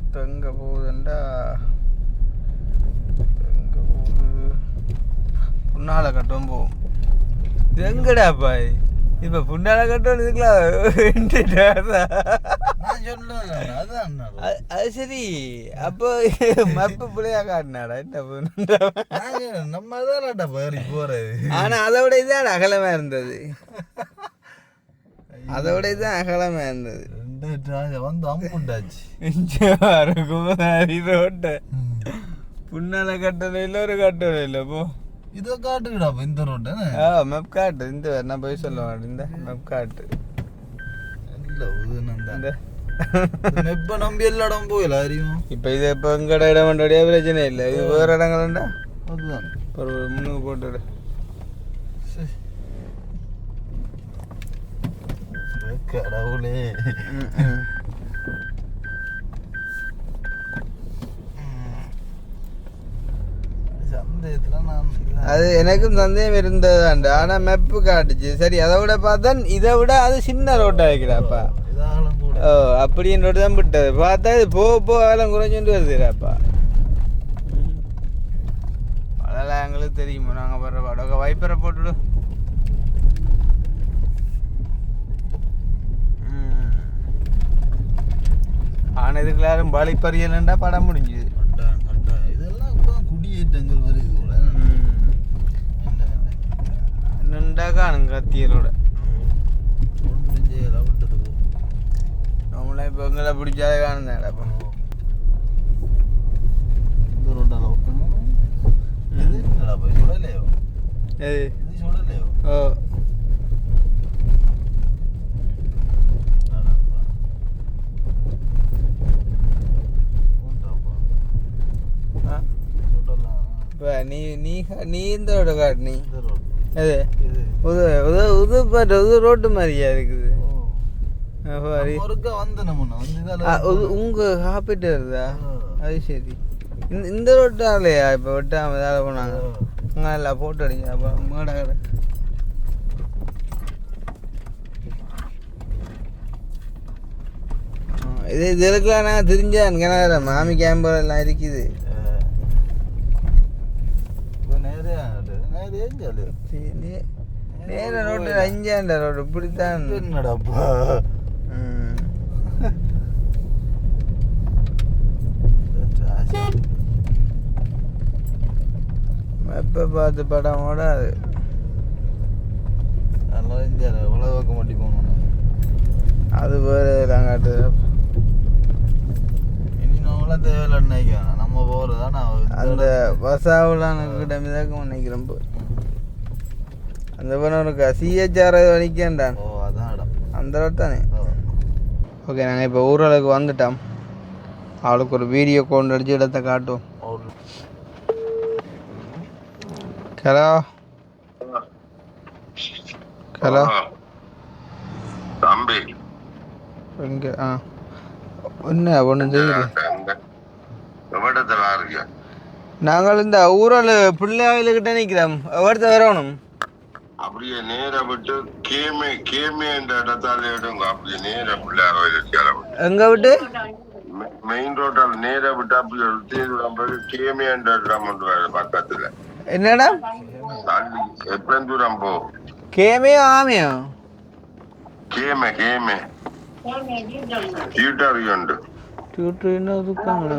இப்போ எங்கே போகுதுண்டா, எங்கே போகுது? புண்ணால கட்டும் போகும். இது எங்கடாப்பா இப்போ புண்ணால கட்டும் இதுக்கெல்லாம் அது சரி. அப்போ மப்பு பிள்ளையா காட்டினாடா என்ன
நம்ம தான் போறது.
ஆனா அதை விட இதுதான் அகலமா இருந்தது. அதை விட இதுதான் அகலமா இருந்தது.
வந்து அம்புண்டாச்சு
ரோட்டை புண்ணால கட்டணும் இல்லை ஒரு கட்டணும் இல்லை போ.
இதை காட்டுக்கடாப்பா இந்த ரோட்டை.
மெப் காட்டு இந்த நான் போய் சொல்ல மாட்டேன். இந்த மெப் காட்டு
இல்லை இப்ப நம்பி எல்லா இடம் போயில அறியும்.
இப்போ இது இப்போ எங்கட இடம் பண்ணுறடியா பிரச்சனை இல்லை. இது வேறு இடங்கள்டா
அதுதான்
ஒரு முன்னுக்கு போட்டுவிடு.
கடவுளே. சந்தேகத்துல நான்
அது எனக்கும் சந்தேகம் இருந்ததாண்டா. ஆனால் மெப்பு காட்டுச்சு. சரி, அதை விட பார்த்தா இதை விட அது சின்ன ரோட்டாக இருக்கிறாப்பா.
இதாகலாம் கூட.
ஓ, அப்படின்னு தான் விட்டது. பார்த்தா இது போக போக அதெல்லாம் குறைஞ்சுட்டு வருதுடாப்பா. அதெல்லாம் எங்களுக்கு தெரியுமா? நாங்கள் வர்ற வடக வைப்பரை போட்டுவிடு. ஆனால் இதுக்கு எல்லாரும் வழிப்பறியலண்டா படம் முடிஞ்சுது.
இதெல்லாம் குடியேற்றங்கள் வருது கூட.
என்னண்டா காணும் கத்தியலோட
விட்டது
நம்மளாம் இப்போ எங்களை பிடிச்சாலே காணுந்தாடாப்பா.
இந்த ரோட்டால இது சுடலையோ?
எது
இது சுடலையோ?
ஓ, இப்போ நீ இந்த ரோடு காட்டு. நீ எது உது உது உது பாட்டு உது ரோட்டு மாதிரியா இருக்குது. உங்க காப்பீட்டு வருதா? அது சரி. இந்த ரோட்டாலையா இப்போ வெட்டாம இதால போனாங்க. அங்கே இல்லை போட்டோ அடிங்க. அப்போ மேடை கடை இது இதுக்கெல்லாம் நான் தெரிஞ்சேன். கிணறு மாமி கேம்பர் எல்லாம் இருக்குது. நேர ரோட்டு 5 ரோடு இப்படித்தான்.
என்னடாப்பா
எப்போ பார்த்து படம் ஓடாது.
அதெல்லாம் இந்தியாவில் உலக மாட்டி போகணும்.
அது வேறு எல்லாம் காட்டுது.
இனி நம்மளாம் தேவையில்லை நினைக்கிறேன். நம்ம போகிறதா நான்
அந்த வசாவுலான கிட்ட மிதக்கும் நினைக்கிறேன். போய் அந்த பண்ணவனுக்கு சிஹெச்ஆர் வலிக்கேன்டான்.
ஓ அதான் இடம்
அந்த ரோட் தானே. ஓகே, நாங்கள் இப்போ ஊரளவுக்கு வந்துட்டோம். அவளுக்கு ஒரு வீடியோ கொண்டு அடிச்சு இடத்த காட்டுவோம். ஹலோ ஹலோ
தம்பி
இங்கே என்ன ஒன்றும் தெரியுது. நாங்கள் இந்த ஊரல் பிள்ளையாவில்கிட்ட நிற்கிறோம். எவ்வளோத்த வரணும்?
அப்படியே நேரம் விட்டு கேமே என்ற இடத்தால எடுங்க. அப்படியே நேரம் பிள்ளையார்
எங்க விட்டு
மெயின் ரோட்டால் நேரம் விட்டு அப்படியே கேமே என்ற இடம் பக்கத்துல.
என்னடா
எவ்வளவு தூரம் போ?
கேமையோ ஆமையோ?
கேமே டியூட்டரியுண்டு.
டியூட்டர் துக்காங்களா?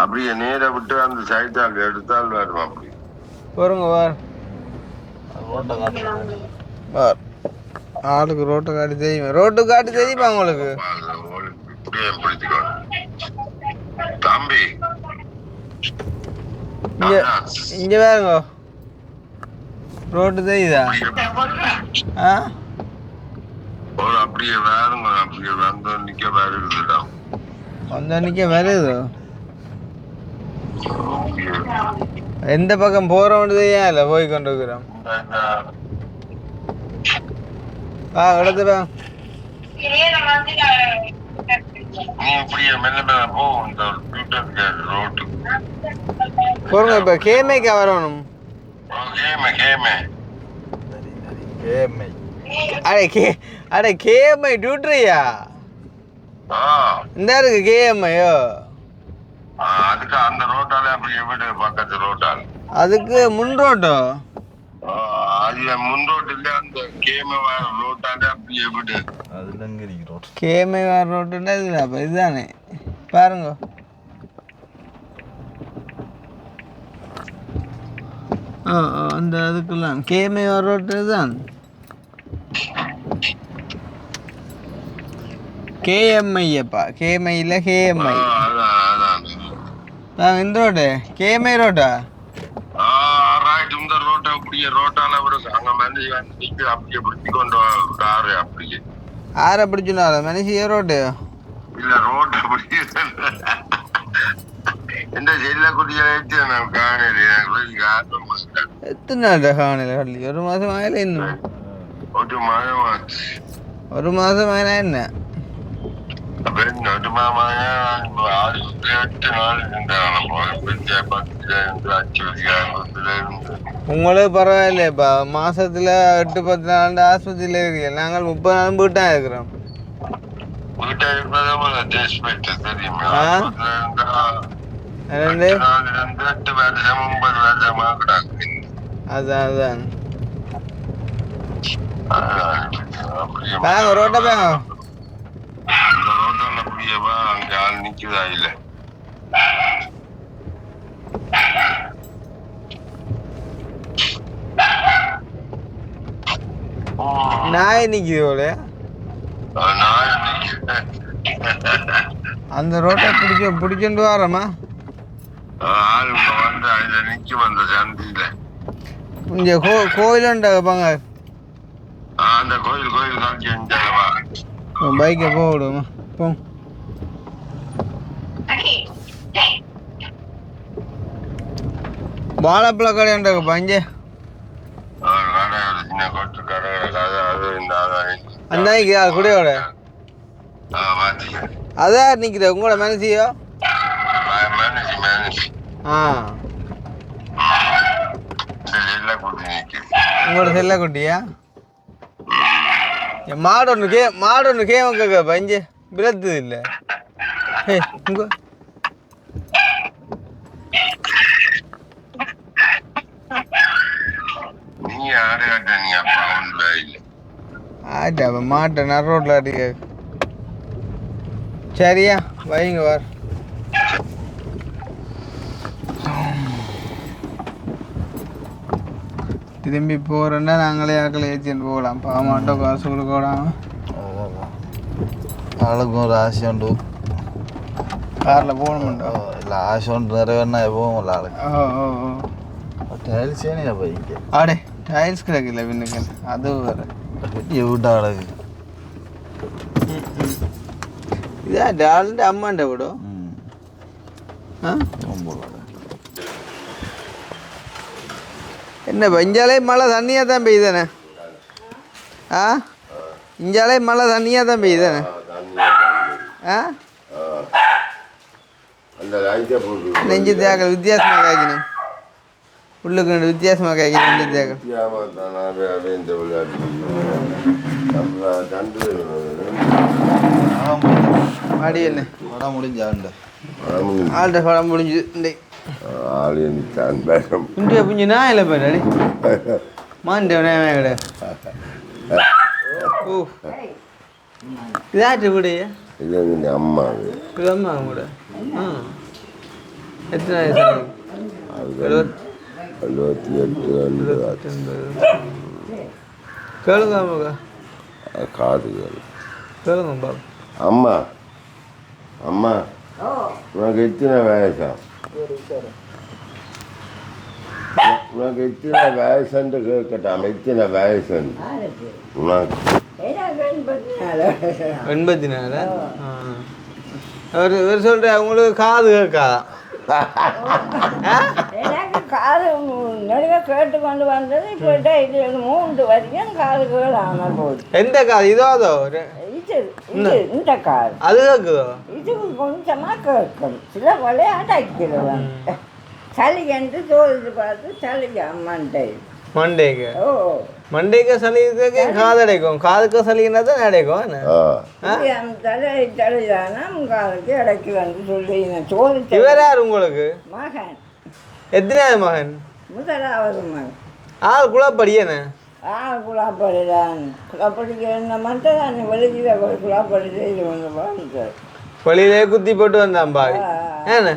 அப்படியே நேரம் விட்டு அந்த சைட்டால் எடுத்தால் வரும். அப்படி
வருங்க வார்
ரோட்டை காட்டுறாங்க.
வார் ஆளுக்கு ரோட்டை காட்டி தெரியுமா? ரோட்டு காட்டி தெரியுமா உங்களுக்கு?
இப்படியே பிடிச்சிக்கோ தம்பி.
இங்க வேறுங்க ரோட்டு தெரியுதா?
அப்படியே வேறுங்க. அப்படியே வந்து நிக்க வருதுடா.
வந்த நிக்க வருது. எந்த பக்கம் போறோம்னு தெரியா இல்லை போய் கொண்டு இருக்கிறோம். இடத்துல போறோங்க. இப்ப கேமைக்கா வரணும். அடே கேஎம்ஐ டியூட்டரியா? இந்த இருக்கு கேஎம்ஐயோ.
அதுக்கு அந்த ரோட்டால அப்படியே வீடு பக்கத்து ரோட்டால்
அதுக்கு முன் ரோட்டோ?
அது முன் ரோட்டு இல்ல, அந்த கேமை ரோட்டால அப்படியே வீடு.
அதுல எங்க ரோட்?
கேமை வேற ரோட்டுன்னா இதுல அப்ப இதுதானே பாருங்க. அந்த அதுக்கெல்லாம் கேமை வேற ரோட்டு தான். கேஎம்ஐப்பா. கேஎம்ஐ இல்ல கேஎம்ஐ. இந்த ரோடு கேஎம்ஐ ரோட்டா?
இந்த ரோட்டை அப்படியே ரோட்டால அங்க மனுஷி வந்து அப்படியே பிடிச்சி கொண்டு வராரு. அப்படியே
ஆற பிடிச்சுனா மனுஷி ரோட்டு
இல்ல ரோட்டை அப்படியே எந்த செல்லக்குடிய காணல.
எத்தனை நாள் காணல? ஒரு மாசம் ஆகல. இன்னும்
ஒரு மாதம் ஆச்சு.
ஒரு மாதம் ஆனா என்ன?
அப்ப என்ன ஒரு மாதம் ஆஸ்பத்திரி 8 நாள் இருந்தாங்க. 10 இருந்து 5 இருந்து
உங்களுக்கு பரவாயில்லையப்பா, மாசத்துல 8-10 நாள் ஆஸ்பத்திரியில இருக்கீங்க. நாங்கள் 30 நாள் வீட்டா இருக்கிறோம்.
வீட்டை இருப்பதை டெஸ்ட் போயிட்டு தெரியுமா?
ஆ?
ஆஸ்பத்திரியில இருந்தா
என்னண்டு?
8 நாள் இருந்து 8 வருஷம் 9 வருஷமா கிடக்கு.
அதான்
அப்படியே
பேங்க ரோட்ட பேங்க.
அந்த ரோட்டால புரியவா அங்க ஆள் நிக்குதா இல்ல?
நாய் நிக்குது போல.
நான் நிக்கிறேன்.
அந்த ரோட்டை பிடிச்சுட்டு வரமா?
ஆள் இங்க வந்து அதுல நிக்க வந்த சந்தியில.
இங்க கோயிலுண்டா பாங்க.
அந்த கோயில் காட்சி எஞ்சவா
பைக்கை போக விடுமா? போ. வாழைப்பழ கடை உண்டாக்க பஞ்சே.
கடை ஒரு சின்ன கொட்டு கடை கிடக்காது. அது இந்த
அந்த குடையோட
பாத்தீங்க
அதான் நிற்கிற உங்களோட மனசியோ?
மேனேஜ்
ஆ,
எல்லாம் கூட்டி நிற்குது.
உங்களோட செல்ல குட்டியா? மாடு ஒன்று கேவன் கேட்க பஞ்சு விளத்துது இல்லை. உங்க
நீ ஆடு கட்ட நீ அப்பா ஒன்றுல இல்லை.
ஆட்டா மாட்டை நான் ரோட்டில் அடிக்க. சரியா வைங்க வார். திரும்பி போகிறோன்னா நாங்களே ஆக்களை ஏற்றிட்டு போகலாம். பாமாட்டோ காசு கொடுக்க விடாம
ஆளுக்கும் ஒரு ஆசை உண்டு.
காரில் போகணும்டா.
இல்லை ஆசை உண்டு நிறைவேறினா எப்பவும் இல்லை ஆளுக்கு.
ஓ
டைல்ஸே நீ பைக்கு
ஆடே டைல்ஸ் கிடக்குல்ல பின்னுக்கு, அது வேறு
வீட்டா கிடக்கு.
இதா டால்ட்டு அம்மாண்ட விடும். ஆ என்ன இஞ்சாலே மழை தண்ணியாக தான் பெய்யுதானே? ஆ இஞ்சாலே மழை தண்ணியாக தான் பெய்யுதானே? ஆ நெஞ்சு தேக்கல் வித்தியாசமாக காய்க்கணும். உள்ளுக்கு வித்தியாசமாக காய்க்கணும் நெஞ்சு தேக்கல். அடி என்ன
படம் முடிஞ்சாண்ட
ஆள்கிட்ட படம் முடிஞ்சு இந்தியா புஞ்சு நான் இல்லை போய் அடி மாண்டே கிடையாது. ஓ இதாட்டு கூட
அம்மா
அம்மா கூட. ஆ எத்தனை வயசு?
78
கேளுங்க
காது
கேளுங்க பாபு.
அம்மா அம்மா உனக்கு எத்தனை வயசா? உனக்கு எத்தனை வயசுன்னு கேட்கட்டாம். எத்தனை வயசுன்னு உனக்கு?
84. அவர் சொல்ற உங்களுக்கு காது கேட்காதான்?
எனக்கு காது நடுவே கேட்டு கொண்டு வந்தது. இப்போ இது 3 வரைக்கும் காது கேளாம போகுது.
எந்த காது? இதோ அதோ
இந்த காது
அது கேட்குதோ?
இது கொஞ்சமா கேட்கும். சில விளையாட்டாக்கிறவன் சளி என்று தோல்வி பார்த்து சளிக்கு அம்மான்ட்டை
மண்டேக்கு.
ஓ
மண்டேக்கு சளி காது அடைக்கும். காதுக்கு சளின்னா தான் அடைக்கும்.
தலைதானா காதுக்கு இடைக்கு வந்து சொல்லி தோல்.
இவர் யார் உங்களுக்கு?
மகன்.
எத்தனாவது மகன்?
முதலாவது மகன்.
ஆள் குழப்படியேண்ணே.
குழாப்படிதான். குழாப்படிக்கு என்ன மட்டும் வெளியில் குழாப்படி செய்து கொண்டு வாழ்ந்தார்.
வெளியிலே குத்தி போட்டு வந்தான் பாவி. ஏண்ணே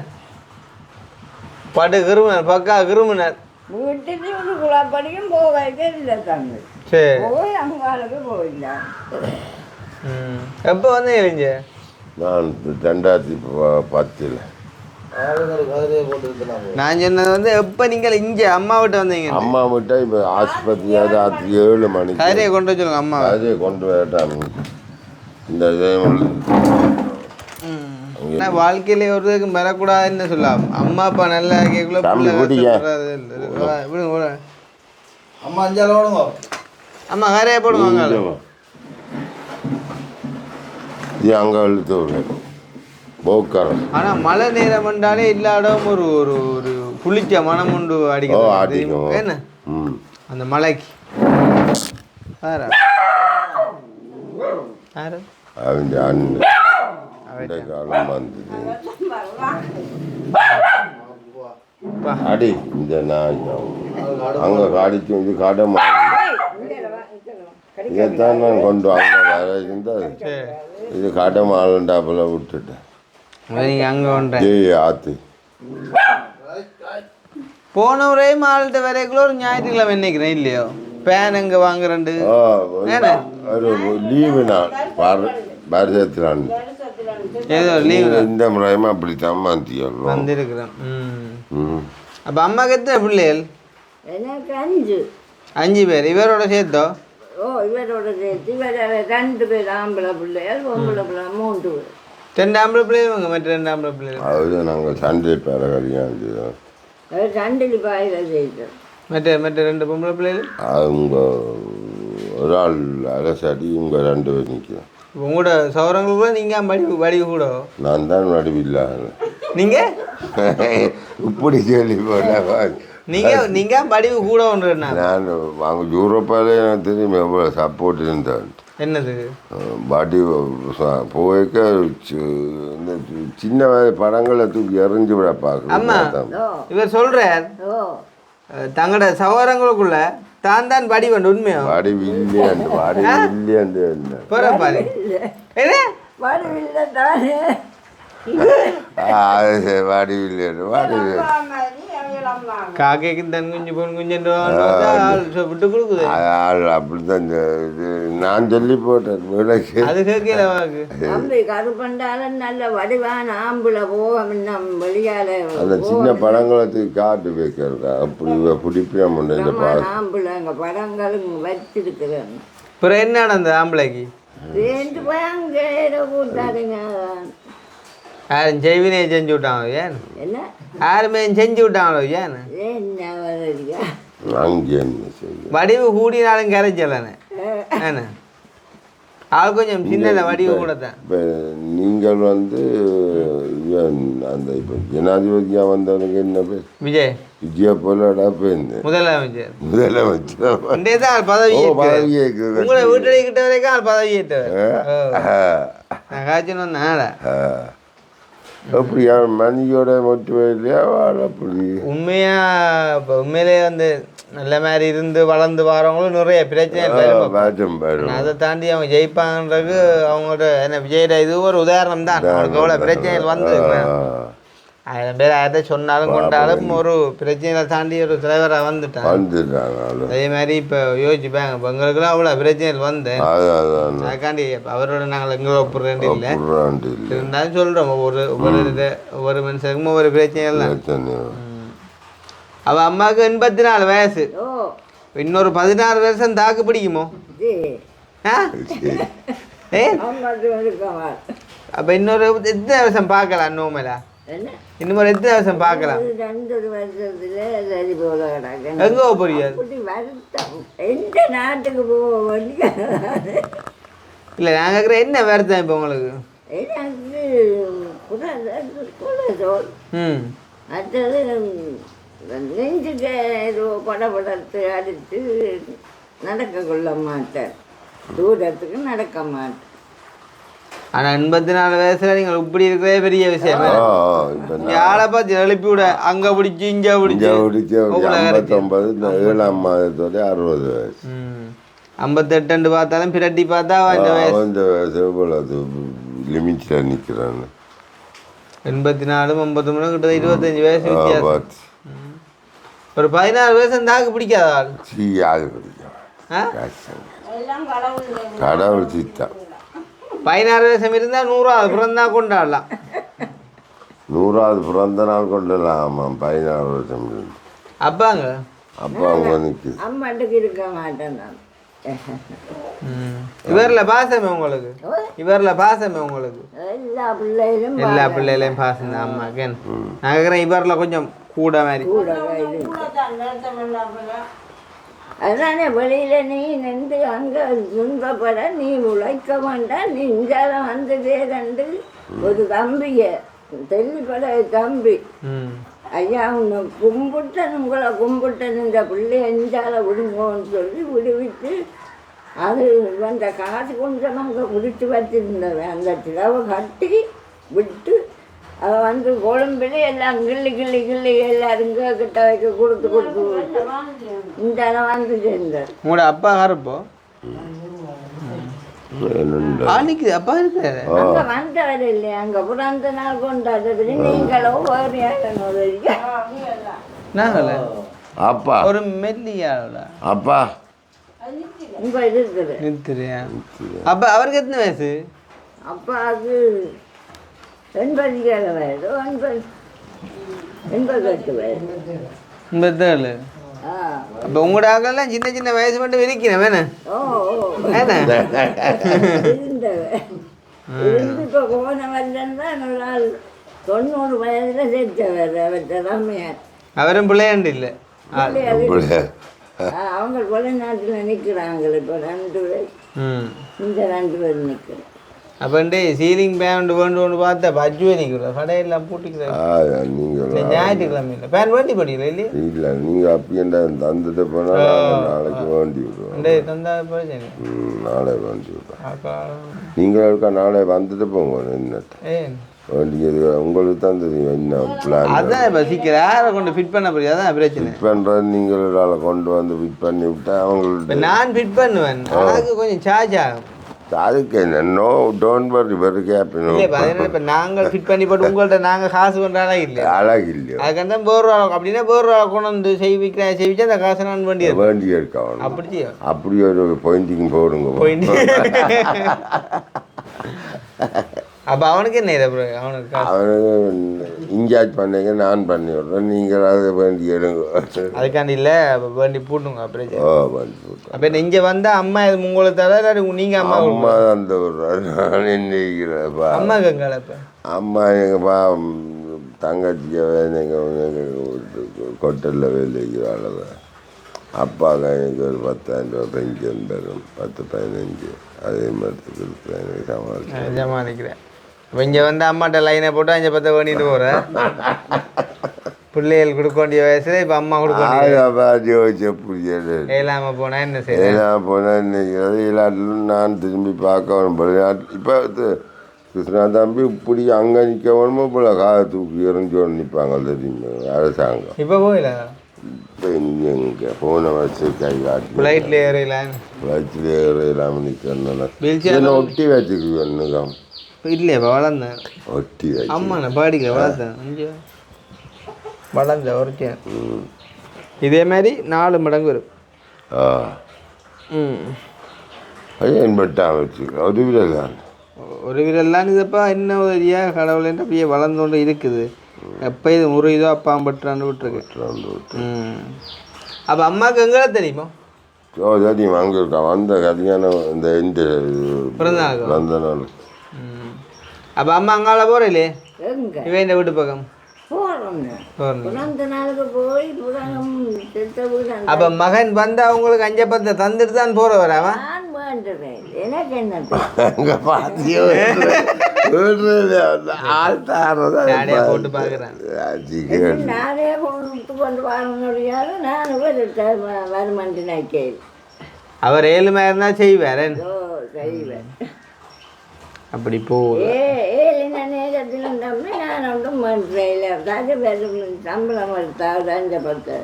படு கிருமினர், பக்கா கிருமினர்.
வீட்டுக்கு ஒரு குழாப்படிக்கும் போக இல்லை தம்பி.
சரி
போய் அங்காளுக்கு போயிല്ല.
எப்போ வந்து இழிஞ்ச?
நான் 2010
நான் சொன்னது வந்து எப்போ நீங்கள் இங்கே அம்மா விட்டு வந்தீங்க?
அம்மா விட்டா இப்போ ஆஸ்பத்திரியாக ராத்திரி 7 மணிக்கு
கரையை கொண்டு வச்சுருங்க அம்மா.
அதே கொண்டு வரட்டாங்க. இந்த
வாழ்க்கையில ஒரு இதுக்கு வரக்கூடாதுன்னு சொல்லலாம். அம்மா அப்பா நல்லா
தம்பி குடிங்க.
விடுங்க.
அம்மா அஞ்சாலும் ஓடுங்க.
அம்மா கரையை போடுவாங்க
இது அங்கே இழுத்து விடுறேன் போக்காரம்.
ஆனால் மழை நேரம் வந்தாலே எல்லா இடமும் ஒரு ஒரு ஒரு புளிச்ச மனம் உண்டு அடிக்கும்
அடிக்கும்.
என்ன
ம்
அந்த மலைக்கு யாரா யாரு
அவங்க அண்ணன் இந்த காலம் வந்தது அடி இந்த நான் அங்கே காடிக்கும் இது காட்ட இதைத்தான் நான் கொண்டு அங்கே வர இருந்தால் இது காட்ட மாலண்டாப்பில் விட்டுட்டேன்.
நீங்கள் அங்கே ஒன்றேன்
ஏய் ஆத்து
போன ஒரே மால்கிட்ட வரைக்குள்ள ஒரு ஞாயிற்றுக்கிழமை நினைக்கிறேன் இல்லையோ பேன் எங்கே வாங்குறேன்ட்டு
ஒரு லீவு நாள் வருஷத்தில்
ஏதோ லீவு
இந்த முறையுமா அப்படித்தான் மாற்றியோம்
வந்திருக்கிறேன். அப்போ அம்மாவுக்கு எத்தனை பிள்ளைகள்?
எனக்கு 5.
5 பேர் இவரோட சேர்த்தோ?
ஓ இவரோட சேர்த்து இவர் 2 பேர் ஆம்பளை பிள்ளைகள், பொம்பளை பிள்ளை 3 பேர்.
2 ஆம்பளை பிள்ளைங்க மற்ற 2 ஆம்பளை பிள்ளைகள்.
அது நாங்கள் சண்டை பேர கல்யாணம்
அவர் சண்டிலி பாயில் செய்தோம்.
மற்ற 2 பொம்பளை பிள்ளைகள்
அவங்க ஒரு ஆள் அரசாடி இவங்க 2 பேர் நிற்கிறோம்.
உங்களோட சௌரங்களுக்குள்ள நீங்கள் வடிவு கூட
நான் தான் நடுவில்லை
நீங்கள்
இப்படி சொல்லி போட்டா
நீங்கள் வடிவு கூட ஒன்று
நான் அவங்க யூரோப்பாலே எனக்கு தெரியும் எவ்வளோ சப்போர்ட் இருந்தேன்.
என்னது
பாடி போய்க்க இந்த சின்ன படங்களை தூக்கி எறிஞ்சு விட
அம்மா
பார்க்க
இவர் சொல்கிறார் தங்களோட சௌரங்களுக்குள்ள தான் வடிவண்டு உண்மையோ
வடிவு இல்லையாண்டு வடிவு இல்லையாண்டு என்ன
பாரு என்ன
வடிவில்லை தானே
அது வடிவு இல்லையாண்டு வடிவு
காக்கைக்கு தன் குஞ்சு பொன் குஞ்சு விட்டு கொடுக்குது
ஆள் அப்படித்தான் இது நான் சொல்லி போட்டேன் விலைக்கு
அது கேட்கல வாக்கு
தம்பி கருப்பண்டாலும் நல்ல வடிவான ஆம்பளை போக வெளியால
அந்த சின்ன படங்களை தூக்கி காட்டு வைக்கிறது அப்படி பிடிப்பியா முன்ன
ஆம்பளை அங்கே படங்களும் வச்சிருக்கிறேன்.
அப்புறம் என்ன அந்த ஆம்பளைக்கு
2 போய் அங்கே கூட்டாருங்க.
யாரும் செய்வினே செஞ்சு விட்டாங்களோ ஏன்
என்ன
யாருமே செஞ்சு விட்டாங்களோ ஏன்
என்ன வருதுங்க
அங்கே என்ன செய்யும்
வடிவு கூடினாலும் கரைச்சலண்ணே ஏண்ணே ஆள் கொஞ்சம் சின்ன வடிவு கூட தான்.
இப்போ நீங்கள் வந்து அந்த இப்போ ஜனாதிபதியாக வந்தவனுக்கு என்ன பேர்
விஜய்
விஜயா போலடா பேருந்து
முதலமைச்சர்
முதலமைச்சர்
தான் பதவி
பதவி இருக்குது
உங்களை வீட்டில் கிட்ட வரைக்கும் ஆள் பதவி ஏற்றவர் நான் காய்ச்சல் வந்தேன்
அப்படியா மணியோட மட்டுமே இல்லையா அப்படி
உண்மையா இப்போ உண்மையிலே வந்து நல்ல மாதிரி இருந்து வளர்ந்து வரவங்களும் நிறைய பிரச்சனை அதை தாண்டி அவங்க ஜெயிப்பாங்கன்றது அவங்களோட என்ன விஜயோட இது ஒரு உதாரணம் தான். அவங்களுக்கு எவ்வளோ பிரச்சனைகள் வந்து 1000 பேர் 1000 சொன்னாலும் கொண்டாலும் ஒரு பிரச்சனைகளை தாண்டி ஒரு தலைவராக வந்துட்டாங்க. அதே மாதிரி இப்போ யோசிச்சுப்பாங்க இப்போ எங்களுக்குலாம் அவ்வளோ பிரச்சனைகள் வந்து அதுக்காண்டி அவரோட நாங்கள் எங்களை ஒப்புறேன் இல்லை இருந்தாலும் சொல்கிறோம் ஒவ்வொரு மனுஷனுக்கும் ஒவ்வொரு பிரச்சனைகள். அவள் அம்மாவுக்கு 84 வயசு, இன்னொரு 16 வருஷம் தாக்கு பிடிக்குமோ? அப்போ இன்னொரு எத்தனை வருஷம் பார்க்கலாம்? நோமலா இன்னும் எத்தனை வருஷம் பார்க்கலாம்?
2 வருஷத்துல சரி போல கிடக்கு.
எங்கே போறியாது?
எந்த நாட்டுக்கு போக
இல்லை நான் கேட்குற என்ன வருத்தம் இப்போ உங்களுக்கு?
அடுத்தது நெஞ்சுக்கு ஏதோ படப்படத்து அடித்து நடக்க கொள்ள மாட்டேன், தூரத்துக்கு நடக்க மாட்டேன்.
ஆனால் 84 வயசுல நீங்கள் இப்படி இருக்கிறதே பெரிய விஷயம். யாரை பார்த்து எழுப்பி விட அங்கே பிடிச்சி இங்கே பிடிச்சி
59 7ஆம் மாதத்தோட 60 வயசு
58 பார்த்தாலும் பிரட்டி பார்த்தா இந்த
வயசு லிமிட்டில் நிற்கிறான்னு
84 59 கிட்ட 25 வயசு வித்தியாசம். ஒரு 16 வயசு தாக்கு பிடிக்காத ஆள்
யாரு கடவுள் சித்தா
16 வருஷம் இருந்தால் 100வது பிறந்தா கொண்டாடலாம்.
100வது பிறந்த நாள் கொண்டாடலாம். ஆமாம் 16 வருஷம் இருந்து
அப்பாங்க
அப்பா அவங்க நிற்குது.
அம்மாட்டுக்கு இருக்க மாட்டேன் நான்.
இவரில் பாசமே உங்களுக்கு? இவரில் பாசமே உங்களுக்கு? எல்லா பிள்ளைகளையும் பாசம் தான் அம்மாக்கு. நான் கேட்குறேன் இவரில் கொஞ்சம் கூட மாதிரி.
அதனால வெளியில் நீ நின்று அங்கே துன்பப்பட நீ உழைக்க வேண்டாம். நீ இங்கால வந்ததே ரெண்டு ஒரு தம்பியை தெல்லிப்பட தம்பி ஐயா உன்னை கும்பிட்டேன், உங்களை கும்பிட்டேன், இந்த பிள்ளைய இஞ்சால விடுங்கன்னு சொல்லி விடுவிட்டு அது அந்த காசு கொஞ்சம் அங்கே பிடிச்சி வச்சுருந்தவன் அந்த சிலவை கட்டி விட்டு அதை வந்து கொழும்பில் எல்லாம் கிள்ளி கிள்ளி கிள்ளி எல்லாரும் கிட்ட வைக்க கொடுத்து இந்த வந்து சேர்ந்தார்.
உங்களோட அப்பா யாருப்போ அப்பா இருக்காரு
அங்கே வந்தவர் இல்லையா, அங்கே பிறந்த நாள் கொண்டாடுறது நீங்களோ வேறு யாரும்
நாங்கள
அப்பா
ஒரு மெல்லியாள
அப்பா
உங்க இருக்குது
நிறுத்துறியா? அப்ப அவருக்கு எத்தனை வயசு?
அப்பாவுக்கு 87 வயது, 88 வயது.
87.
ஆ
அப்ப உங்களோட ஆக்கெல்லாம் சின்ன சின்ன வயசு மட்டும் இருக்கிறேன் வேணே
ஓ
வேணே
இருந்தவர் இருந்து இப்போ போன வருடம் தான் ஒரு ஆள் 90 வயதில் சேர்த்தவர் அவர்கிட்ட ரம்மையார்.
அவரும் பிள்ளையாண்டு இல்லை
அவங்க வெளிநாட்டில் நிற்கிறாங்க இப்போ 2 பேர், இந்த 2 பேர் நிற்கிறேன்.
அப்பண்டே சீலிங் பேண்ட் வேண்டு பார்த்தா பஜ்ஜுவே நிற்கிறோம் கடையெல்லாம் பூட்டிக்கிறேன்.
நீங்கள்
ஞாயிற்றுக்கிழமை இல்லை பேன் வேண்டி படிக்கல இல்லையா?
இல்லை நீங்கள் அப்படியே தந்துட்டு போனால் நாளைக்கு வேண்டி விடுவோம்.
தந்தா பிரச்சனை
நாளை வேண்டி விடுவோம். நீங்கள் இருக்கா நாளை வந்துட்டு போங்க. என்ன
ஏன்
வேண்டியது உங்களுக்கு தான் தெரியும் என்ன பிளான்.
அதான் இப்போ சீக்கிரம் யாரை கொண்டு ஃபிட் பண்ண போறியா? அதான் பிரச்சனை.
ஃபிட் பண்ணுறது நீங்கள் கொண்டு வந்து ஃபிட் பண்ணி விட்டா அவங்கள்ட்ட
இப்போ நான் ஃபிட் பண்ணுவேன், அதுக்கு கொஞ்சம் சார்ஜ் ஆகும்.
அதுக்கு என்ன நோ டோன்ட் வரி வெரி கேப்பினோ.
இல்லை அதனால இப்போ நாங்கள் ஃபிட் பண்ணி போட்டு உங்கள்கிட்ட நாங்கள் காசு பண்ணுறாங்க இல்லை
அழகு இல்லையோ.
அதுக்கான போர் அப்படின்னா போர் கொண்டு வந்து செய்விச்சு அந்த காசை நான் வேண்டியது
வேண்டி இருக்காங்க.
அப்படி
அப்படி ஒரு பாயிண்டிங் போடுங்க.
போயிட்டு அப்போ அவனுக்கு என்ன இதை அவனுக்கு
அவனுக்கு இன்சார்ஜ் பண்ணீங்க, நான் பண்ணி விட்றேன், நீங்கள் அதை வேண்டி எடுங்க.
அதுக்காண்டி இல்லை வேண்டி போட்டுங்க பிரச்சனை.
ஓ வேண்டி போட்டேன்.
அப்போ இங்கே வந்தால் அம்மா இது உங்களை தர நீங்கள் அம்மா
அம்மா அந்த விட்றாரு, நான் என்னப்பா
அம்மாக்கு எங்கால இப்போ
அம்மா எங்கப்பா தங்கச்சியை எங்கள் கொட்டலில் வேலை செய்கிறாள். அப்பாவுக்கு எனக்கு ஒரு 10,000 ரூபா பென்ஷன் தரும், 10-15 அதே மாதிரி கொடுத்து எனக்கு சமாளிச்சு
சமாளிக்கிறேன். இப்போ இங்கே வந்து அம்மாட்ட லைனை போட்டு 5-10 வேண்டிட்டு போகிறேன். பிள்ளைகள் கொடுக்க வேண்டிய வயசில் இப்போ அம்மா கொடுக்க வேண்டிய
புரியாது.
இல்லாமல் போனால் என்ன செய்ய
எல்லாம் போனால் இன்னைக்கு வெளிநாட்டில் நான் திரும்பி பார்க்க வெளிநாட்டில் இப்போ கிருஷ்ணா தம்பி இப்படி அங்கே நிற்க வேணுமோ போல காலை தூக்கி எறிஞ்சோன்னு நிற்பாங்க தெரியுமா அரசாங்கம்.
இப்போ போயில
இப்போ எங்கே போன வச்சு கை காட்டி
ஃப்ளைட்டில் ஏறலாம்,
ஃப்ளைட்டில் ஏறலாமல் நிற்கிறேன். ஒட்டி வச்சுக்குவேன்னுக்கா
இல்லையா? இப்போ வளர்ந்தேன்
ஒட்டி வச்சு
அம்மா நான் பாடிக்கல வளர்த்தேன் இங்கே வளர்ந்தேன் ஒருத்தேன். இதே மாதிரி 4 மடங்கு வரும்.
ஐயன் பட்டா வச்சு ஒரு விரல் தான்,
ஒரு விரல்லாம் இதுப்பா என்ன உதவியா கடவுள்ன்ட்டு அப்படியே வளர்ந்தோண்டு இருக்குது. எப்போ இது முறையுதோ அப்பாவும் பட்டுறான்னு விட்டுருக்கு. அப்போ அம்மாவுக்கு எங்கே தெரியுமா?
ஓ தெரியும், அங்கே இருக்கா வந்த கல்யாணம் இந்த பிறந்த நாள்.
அப்போ அம்மா அங்கால போகிறீங்களே
எங்க
இவன் இந்த வீட்டு பக்கம்
போகிறோங்க
போகிறேன்.
பிறந்த நாளுக்கு போய் புதனம் செத்த வீடு
அப்போ மகன் வந்து அவங்களுக்கு 5-10 தந்துட்டு தான் போகிற வராவா?
நான் வேண்டுறேன். எனக்கு என்ன
அங்கே பார்த்தியோ
ஜாலியாக போட்டு பார்க்குறேன்.
நானே கொடுத்து கொண்டு வர முடியாது. நான் வருமானு நினைக்கிறேன்.
அவர் 7 மணி இருந்தால் செய்வார்.
ஓ செய்வேன்.
அப்படி போகுது.
ஏழின நேரத்தில் தம்பி நான் ஒன்றும் பண்ணுறேன். தாக்க வெறும் சம்பளம் எடுத்தால் 5-10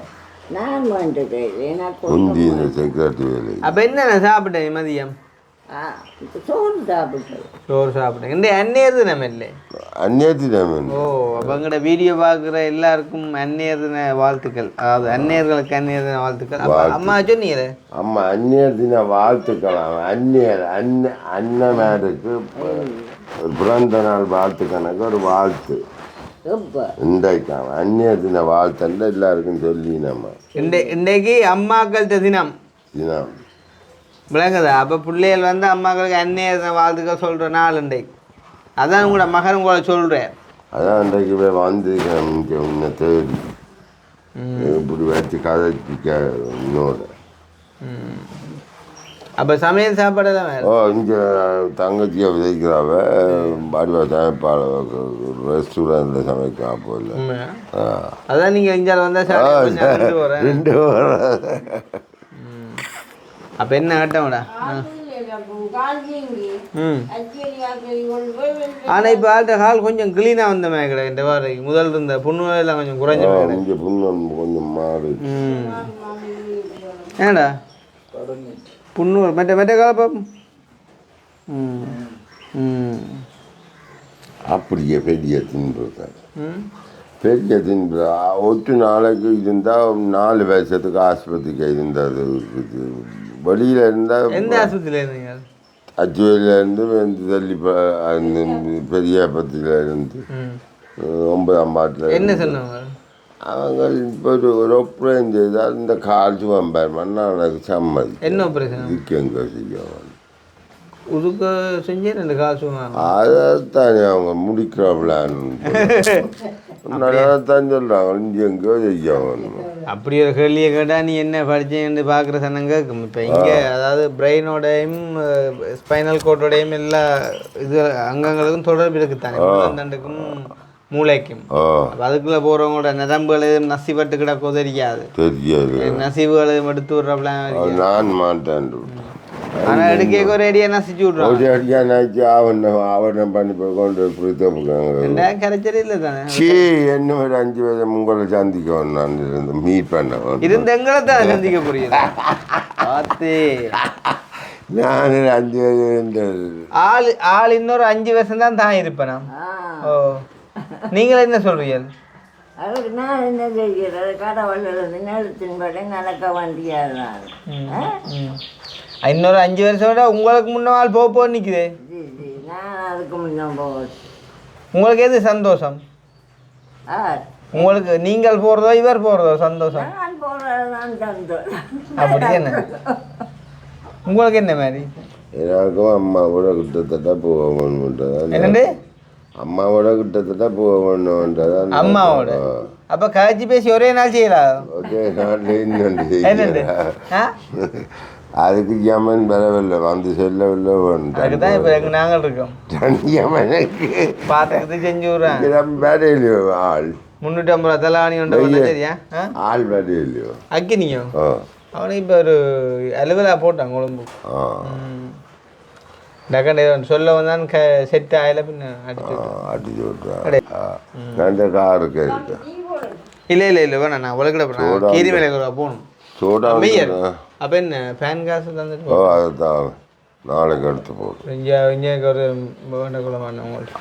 நான் வேண்டுறேன். எனக்கு
அப்போ என்ன சாப்பிட்டேன் மதியம்?
சோறு சாப்பிட்டேன்.
சோறு சாப்பிட்டேன். இந்த அந்நியர் தினம் இல்லை?
அந்நியர் தினம்.
ஓ அப்போ எங்கள்ட வீடியோ பார்க்குற எல்லாருக்கும் அந்நியர் தின வாழ்த்துக்கள். அதாவது அந்நியர்களுக்கு அந்நியர் தின வாழ்த்துக்கள். அம்மா சொன்னீங்க
அம்மா அந்நியர் தின வாழ்த்துக்கலாம். அந்நியர் அண்ணமாருக்கு பிறந்த நாள் வாழ்த்து கணக்கு ஒரு வாழ்த்து இன்றைக்காம அந்நியர் தின வாழ்த்துன்னு எல்லாருக்கும் சொல்லி நம்ம
இன்றைக்கு அம்மாக்கள்கிட்ட தினம்
தினம்
விளங்குதா? அப்போ பிள்ளைகள் வந்து அம்மாக்களுக்கு அந்நியர் தின வாழ்த்துக்கள் சொல்கிற நாள் இன்றைக்கு. அதான் உங்களோட மகன் உங்களை சொல்கிறேன்.
அதான் இன்றைக்கு போய் வந்துருக்கேன் இங்கே உன்னை தேடி இப்படி வச்சு கதைச்சிக்க இன்னொரு
அப்போ சமையல் சாப்பாடெல்லாம் வேறு?
ஓ இங்கே தங்கச்சியை விதைக்கிறாவ பாடிவா சமைப்பாள ரெஸ்டாரண்ட்டில் சமைக்கலாம் அப்போ இல்லை.
அதான் நீங்கள் இங்கே வந்தால் சாப்பிட்டு
2 வாரம்.
அப்போ என்ன கட்டம்டா? ஆனால் இப்போ ஆள்கிட்ட கால் கொஞ்சம் க்ளீனாக வந்த மாதிரி கிடையாது. இந்த வாரம் முதல் இருந்த புண்ணுலாம் கொஞ்சம் குறைஞ்ச மாதிரி.
இங்கே புண்ணு கொஞ்சம் மாறு.
ஏடா புண்ணு மெட்ட கால பார்ப்போம்.
அப்படியே பெரிய தின்பு பெரிய தின்பு ஒட்டு நாளைக்கு இருந்தால் 4 வருஷத்துக்கு ஆஸ்பத்திரிக்கு இருந்தது. வெளியில் இருந்தால்
எந்த ஆஸ்பத்திரியில் இருந்தீங்க?
அச்சுவையிலேருந்து தள்ளி பெரிய பத்தியிலேருந்து 9ஆம் பாட்டில்.
என்ன சொன்னாங்க
அவங்க? இப்போ ஒரு ஆப்ரேஷன் செய்தால் இந்த கால் சுவம்பர் மண்ணாளுக்கு சம்மதி. என்ன
ஆப்ரேஷன்?
இதுக்கு எங்கே செய்யணும்?
உதுக்கு செஞ்சு 2 கால் சுவாங்க.
அதைத்தானே அவங்க முடிக்கிற பிளான் தான் சொல்கிறாங்க. இங்கே எங்கேயோ செய்யணும்.
அப்படி ஒரு கேள்வியை கேட்டால் நீ என்ன படிச்சேன்னு பார்க்குற சனங்க இப்போ இங்கே அதாவது பிரெயினோடையும் ஸ்பைனல் கோட்டோடையும் எல்லா இது அங்கங்களுக்கும் தொடர்பு இருக்குத்தானே, தண்டுக்கும் மூளைக்கும். அதுக்குள்ளே போகிறவங்களோட நரம்புகள் எதுவும் நசிப்பட்டு கிடக்கோ தெரியாது. நசிவுகள் எதுவும் எடுத்து விட்றப்பலாம்
நான் மாட்டேன்.
ஆனால் எடுக்க ஒரு அடியாக நசிச்சு விட்றோம்.
ஒரு அடியாக நச்சு ஆவணம் பண்ணி போய் கொண்டு போய்
கரைச்சல் இல்லை தானே.
என்ன ஒரு 5 வருஷம் உங்களை சந்திக்க நான் இருந்து மீட் பண்ண
இருந்து எங்களை தான் சந்திக்க புரியுது. பார்த்து
நான் 5 வருஷம்
ஆள் இன்னொரு 5 வருஷம் தான் இருப்பேன். ஓ நீங்கள் என்ன சொல்றீங்க?
அதுக்கு நான் என்ன செய்கிறது? கடவுள் நிலத்தின்படி நடக்க வேண்டியதுதான்.
இன்னொரு 5 வருஷம் விட உங்களுக்கு முன்னால் போக நிற்குது.
நான் அதுக்கு முன்னே போகுது.
உங்களுக்கு எது சந்தோஷம்? உங்களுக்கு நீங்கள் போகிறதோ இவர் போகிறதோ சந்தோஷம்?
நான் போகிறது தான் சந்தோஷம்.
அப்படி என்ன உங்களுக்கு என்ன மாதிரி?
எனக்கும் அம்மாவோட கிட்டத்தட்ட போகணுன்றதான்.
என்னண்டு?
அம்மாவோட கிட்டத்தட்ட போகணுன்றதான்.
அம்மாவோட அப்போ கழிச்சு பேசி ஒரே நாள் செய்யலாம்.
ஒரே நாள் அதுக்கு யமன் வரவில்லை, வந்து செல்லவில்லை.
அதுக்கு தான் இப்போ எங்கள் நாங்கள் இருக்கோம்.
யமனுக்கு
பார்த்துக்கிட்டு செஞ்சு விட்றேன்.
வேற இல்லையோ ஆள்
350 ரூபா தலைவாணி ஒன்று சரியா?
ஆள் வேற இல்லையோ
அக்கினியோ அவனுக்கு இப்போ ஒரு அலுவலா போட்டான் கொழும்பு. டக்கண்டே சொல்ல வந்தான் செட் ஆகல. பின்ன
அடிச்சு விட்றான். காருக்கு
இல்லை வேணாம். நான் உலகிட போகிறேன். கீரி மேலே போகணும்.
சோடா
அப்போ என்ன ஃபேன் காசு தந்துட்டு?
ஓ அதுதான் நாளைக்கு எடுத்து போகும்.
இங்கே ஒரு வேண்டக்குள்ளமான உங்களுக்கு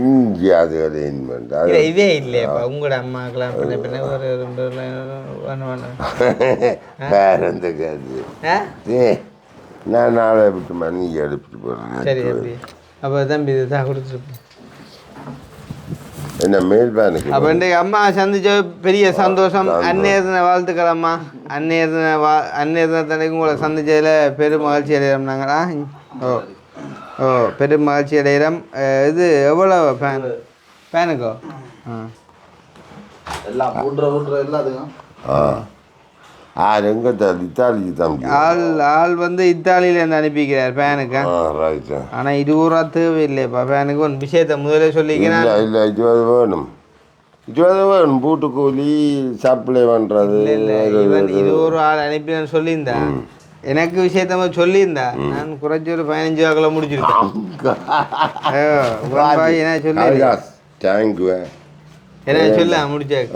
இங்கே அது அரேஞ்ச்மெண்ட்
இல்லை இதே இல்லையாப்பா? உங்களோட அம்மாக்கெல்லாம் பின்ன பின்ன ஒரு 2 வேணும்.
வேற எந்த காசு நான் நாளை விட்டு நீங்கள் எடுத்துட்டு போகிறேன்.
சரி அப்படி அப்போ தம்பி இதுதான் கொடுத்துருப்பேன்.
என்ன மேல் பேனுக்கு
அப்போ இன்றைக்கு அம்மா சந்திச்ச பெரிய சந்தோஷம். அந்நேரத்தின வாழ்த்துக்கள் அம்மா. அந்நேரத்தின தன்னைக்கு உங்களை சந்திச்சதில் பெரும் மகிழ்ச்சி அடைகிறோம் நாங்களா. ஓ பெரும் மகிழ்ச்சி அடைகிறோம். இது எவ்வளோ பேனுக்கோ?
எல்லாம் எல்லாத்துக்கும்
இத்தாலிக்கு தம்பி
ஆள் வந்து இத்தாலியிலேருந்து அனுப்பிக்கிறார் ஃபேனுக்கு. ஆனால் 20 ரூபா தேவையில்லைப்பா ஃபேனுக்கு. ஒரு விஷயத்தை முதலே சொல்லிக்கிறேன்.
இல்லை 20 வேணும். 20 வேணும். பூட்டு கூலி சப்ளை பண்ணுறது.
இல்லை 20 ஆள் அனுப்பினு சொல்லியிருந்தேன். எனக்கு விஷயத்த சொல்லியிருந்தா நான் குறைச்சி ஒரு 15 ரூபாய்க்குள்ள முடிச்சிருக்கேன். என்ன சொல்லி
தேங்க்யூ
என்ன சொல்ல
முடிச்சேன்.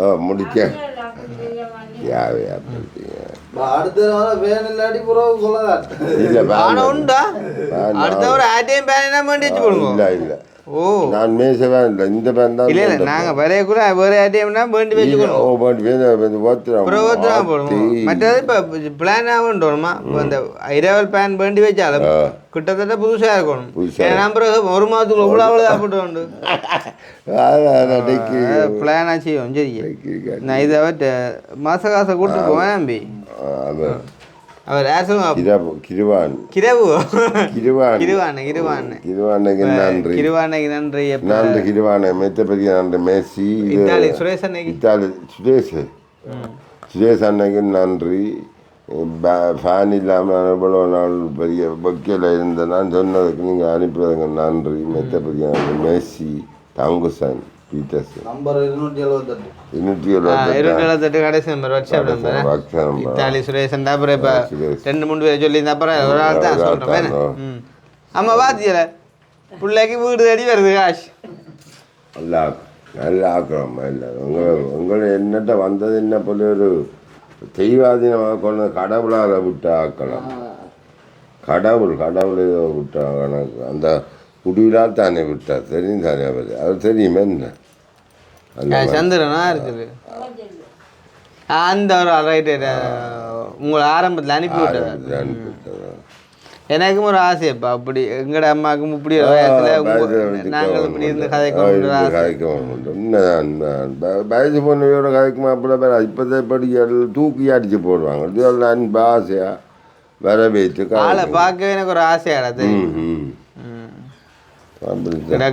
அடுத்த வேன் இல்லாட்டி
உண்டா? அடுத்த ஒரு ஆட்டையும் பேனா வேண்டி வச்சு போடுங்க.
இல்லை
ஓ
நான் மேசவே இல்லை. இந்த பேன் தான்.
இல்லை நாங்கள் வரைய கூட வேறு ஆட்டையம்னா வேண்டி வச்சுக்கணும். போடுவோம். மற்றது இப்போ பிளானாக வேண்டுமா? இந்த 20 பேன் வேண்டி வச்சாலும் கிட்டத்தட்ட புதுசாக இருக்கணும். ஏன்னா பிறகு 1 மாதத்துக்குள்ள இவ்வளோ சாப்பிட்டு உண்டு பிளானாக செய்வோம். சரி நான் இதை மாத காசை கொடுத்து போவேன் தம்பி. அவர்
கிருவானுக்கு நன்றி. கிருவானை மெத்த பெரிய நன்றி. மேசி
சுரேஷ்
சுரேஷ் அன்னைக்கு நன்றி. ஃபேன் இல்லாமல் எவ்வளோ நாள் பெரிய பக்கியில் இருந்த நான் சொன்னதுக்கு நீங்கள் அனுப்புறதுங்க நன்றி. மெத்தபடியா மெஸ்ஸி, தங்குசன், பீட்டர்சன்.
நம்பர் 278.
278 கடைசி number WhatsApp number. Italy Sureshan அப்புறம் இப்போ 2-3 பேர் சொல்லி அப்புறம் ஒரு ஆள் தான் சொல்கிறேன். ஆமாம் பாத்தியல பிள்ளைக்கு வீடு தேடி வருது காசு.
நல்லா ஆக்கிறோம் இல்லை உங்களை என்னட்ட வந்தது என்ன போல ஒரு தெய்வாதீனமாக கொண்டு கடவுளால் விட்டு ஆக்கலாம். கடவுள் ஏதோ விட்டாங்க எனக்கு அந்த முடிவிலால் தானே விட்டார். தெரியும் தானே அவர் தெரியுமே என்ன
சந்திரனா இருக்குது அந்த ஒரு ரைட்டு உங்களை ஆரம்பத்தில் அனுப்பி விட்டார். எனக்கும் ஒரு ஆசைப்பா அப்படி எங்கட அம்மாவுக்கும் இப்படி வயசுல நாங்கள் இப்படி இருந்து கதைக்க
வயசு பொண்ணையோட கதைக்குமா அப்படி இப்போதான் படி தூக்கி அடிச்சு போடுவாங்க. இது அன்பு ஆசையா வரவேற்று
ஆளை பார்க்கவே எனக்கு ஒரு ஆசையாடா தெரியும்.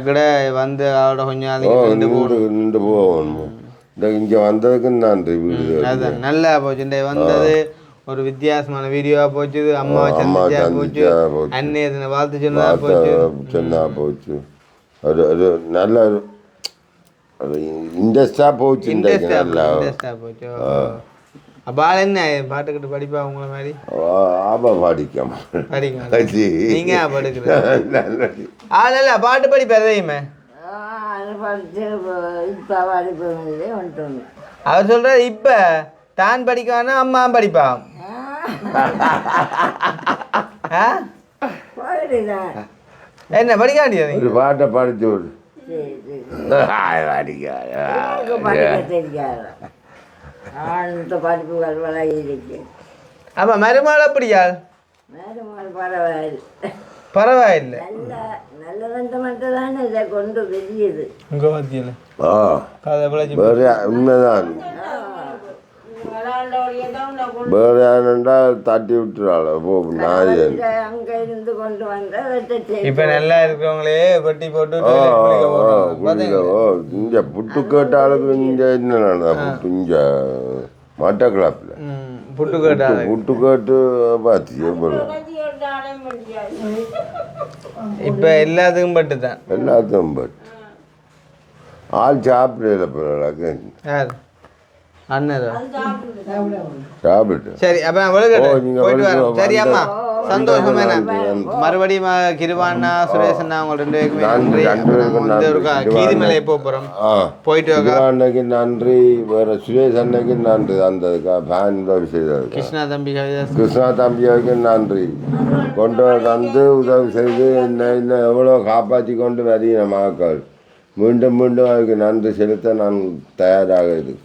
கிட வந்து அவட கொஞ்சம்
நின்று போகணும். இங்கே வந்ததுக்கு நன்றி. வீடு
நல்லா போச்சு வந்தது. ஒரு வித்தியாசமான வீடியோவா போச்சு. அம்மா போச்சு, அண்ணன் வாழ்த்து சொன்னா போச்சு.
ஒரு நல்ல இன்ட்ரெஸ்டா போச்சு.
போச்சு. அப்போ ஆள் என்ன பாட்டுக்கிட்டு படிப்பா உங்களை மாதிரி?
ஆபா படிக்க
நீங்க ஆள் இல்ல பாட்டு படிப்பா எதையுமே அவர் சொல்றாரு இப்ப தான் படிக்கானா அம்மா படிப்பா. என்ன படிக்க வேண்டியது?
ஒரு பாட்டை படிச்சு விடு.
அப்ப மருமகள் அப்படியா? பரவாயில்லை.
உண்மைதான். வேற யாருண்டா தட்டி விட்டுறாள்.
இப்ப நல்லா இருக்கிறவங்களே வெட்டி போட்டு
இங்க புட்டு கேட்டாளுக்கு இங்க என்ன புட்டு இங்க மட்டக்கிளாப்ல புட்டு கேட்டு பாத்தியா
இப்ப எல்லாத்துக்கும் பட்டு தான்.
எல்லாத்துக்கும் பட்டு ஆள் சாப்பிடல போல
சரி அப்ப சரி அம்மா சந்தோஷமா மறுபடியும் கிருவாண்ணா சுரேஷண்ணா அவங்க 2 பேருக்குமே நன்றி. கீதிமலை போறோம் போயிட்டு
அன்னைக்கு நன்றி. வேற சுரேஷ் அன்னைக்கு நன்றி. அந்த ஃபேன் செய்தது
கிருஷ்ணா
தம்பிக்கு நன்றி. கொண்டு வந்து உதவி செய்து என்ன எவ்வளோ காப்பாற்றி கொண்டு வருகிற மக்கள். மீண்டும் அதுக்கு நன்றி செலுத்த நான் தயாராக இருக்கு.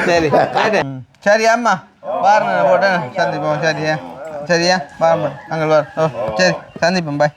சரி சரி அம்மா பாருங்க போட்டேன் சந்திப்போம். சரியா பாருங்க அங்கே சரி சந்திப்போம். பாய்.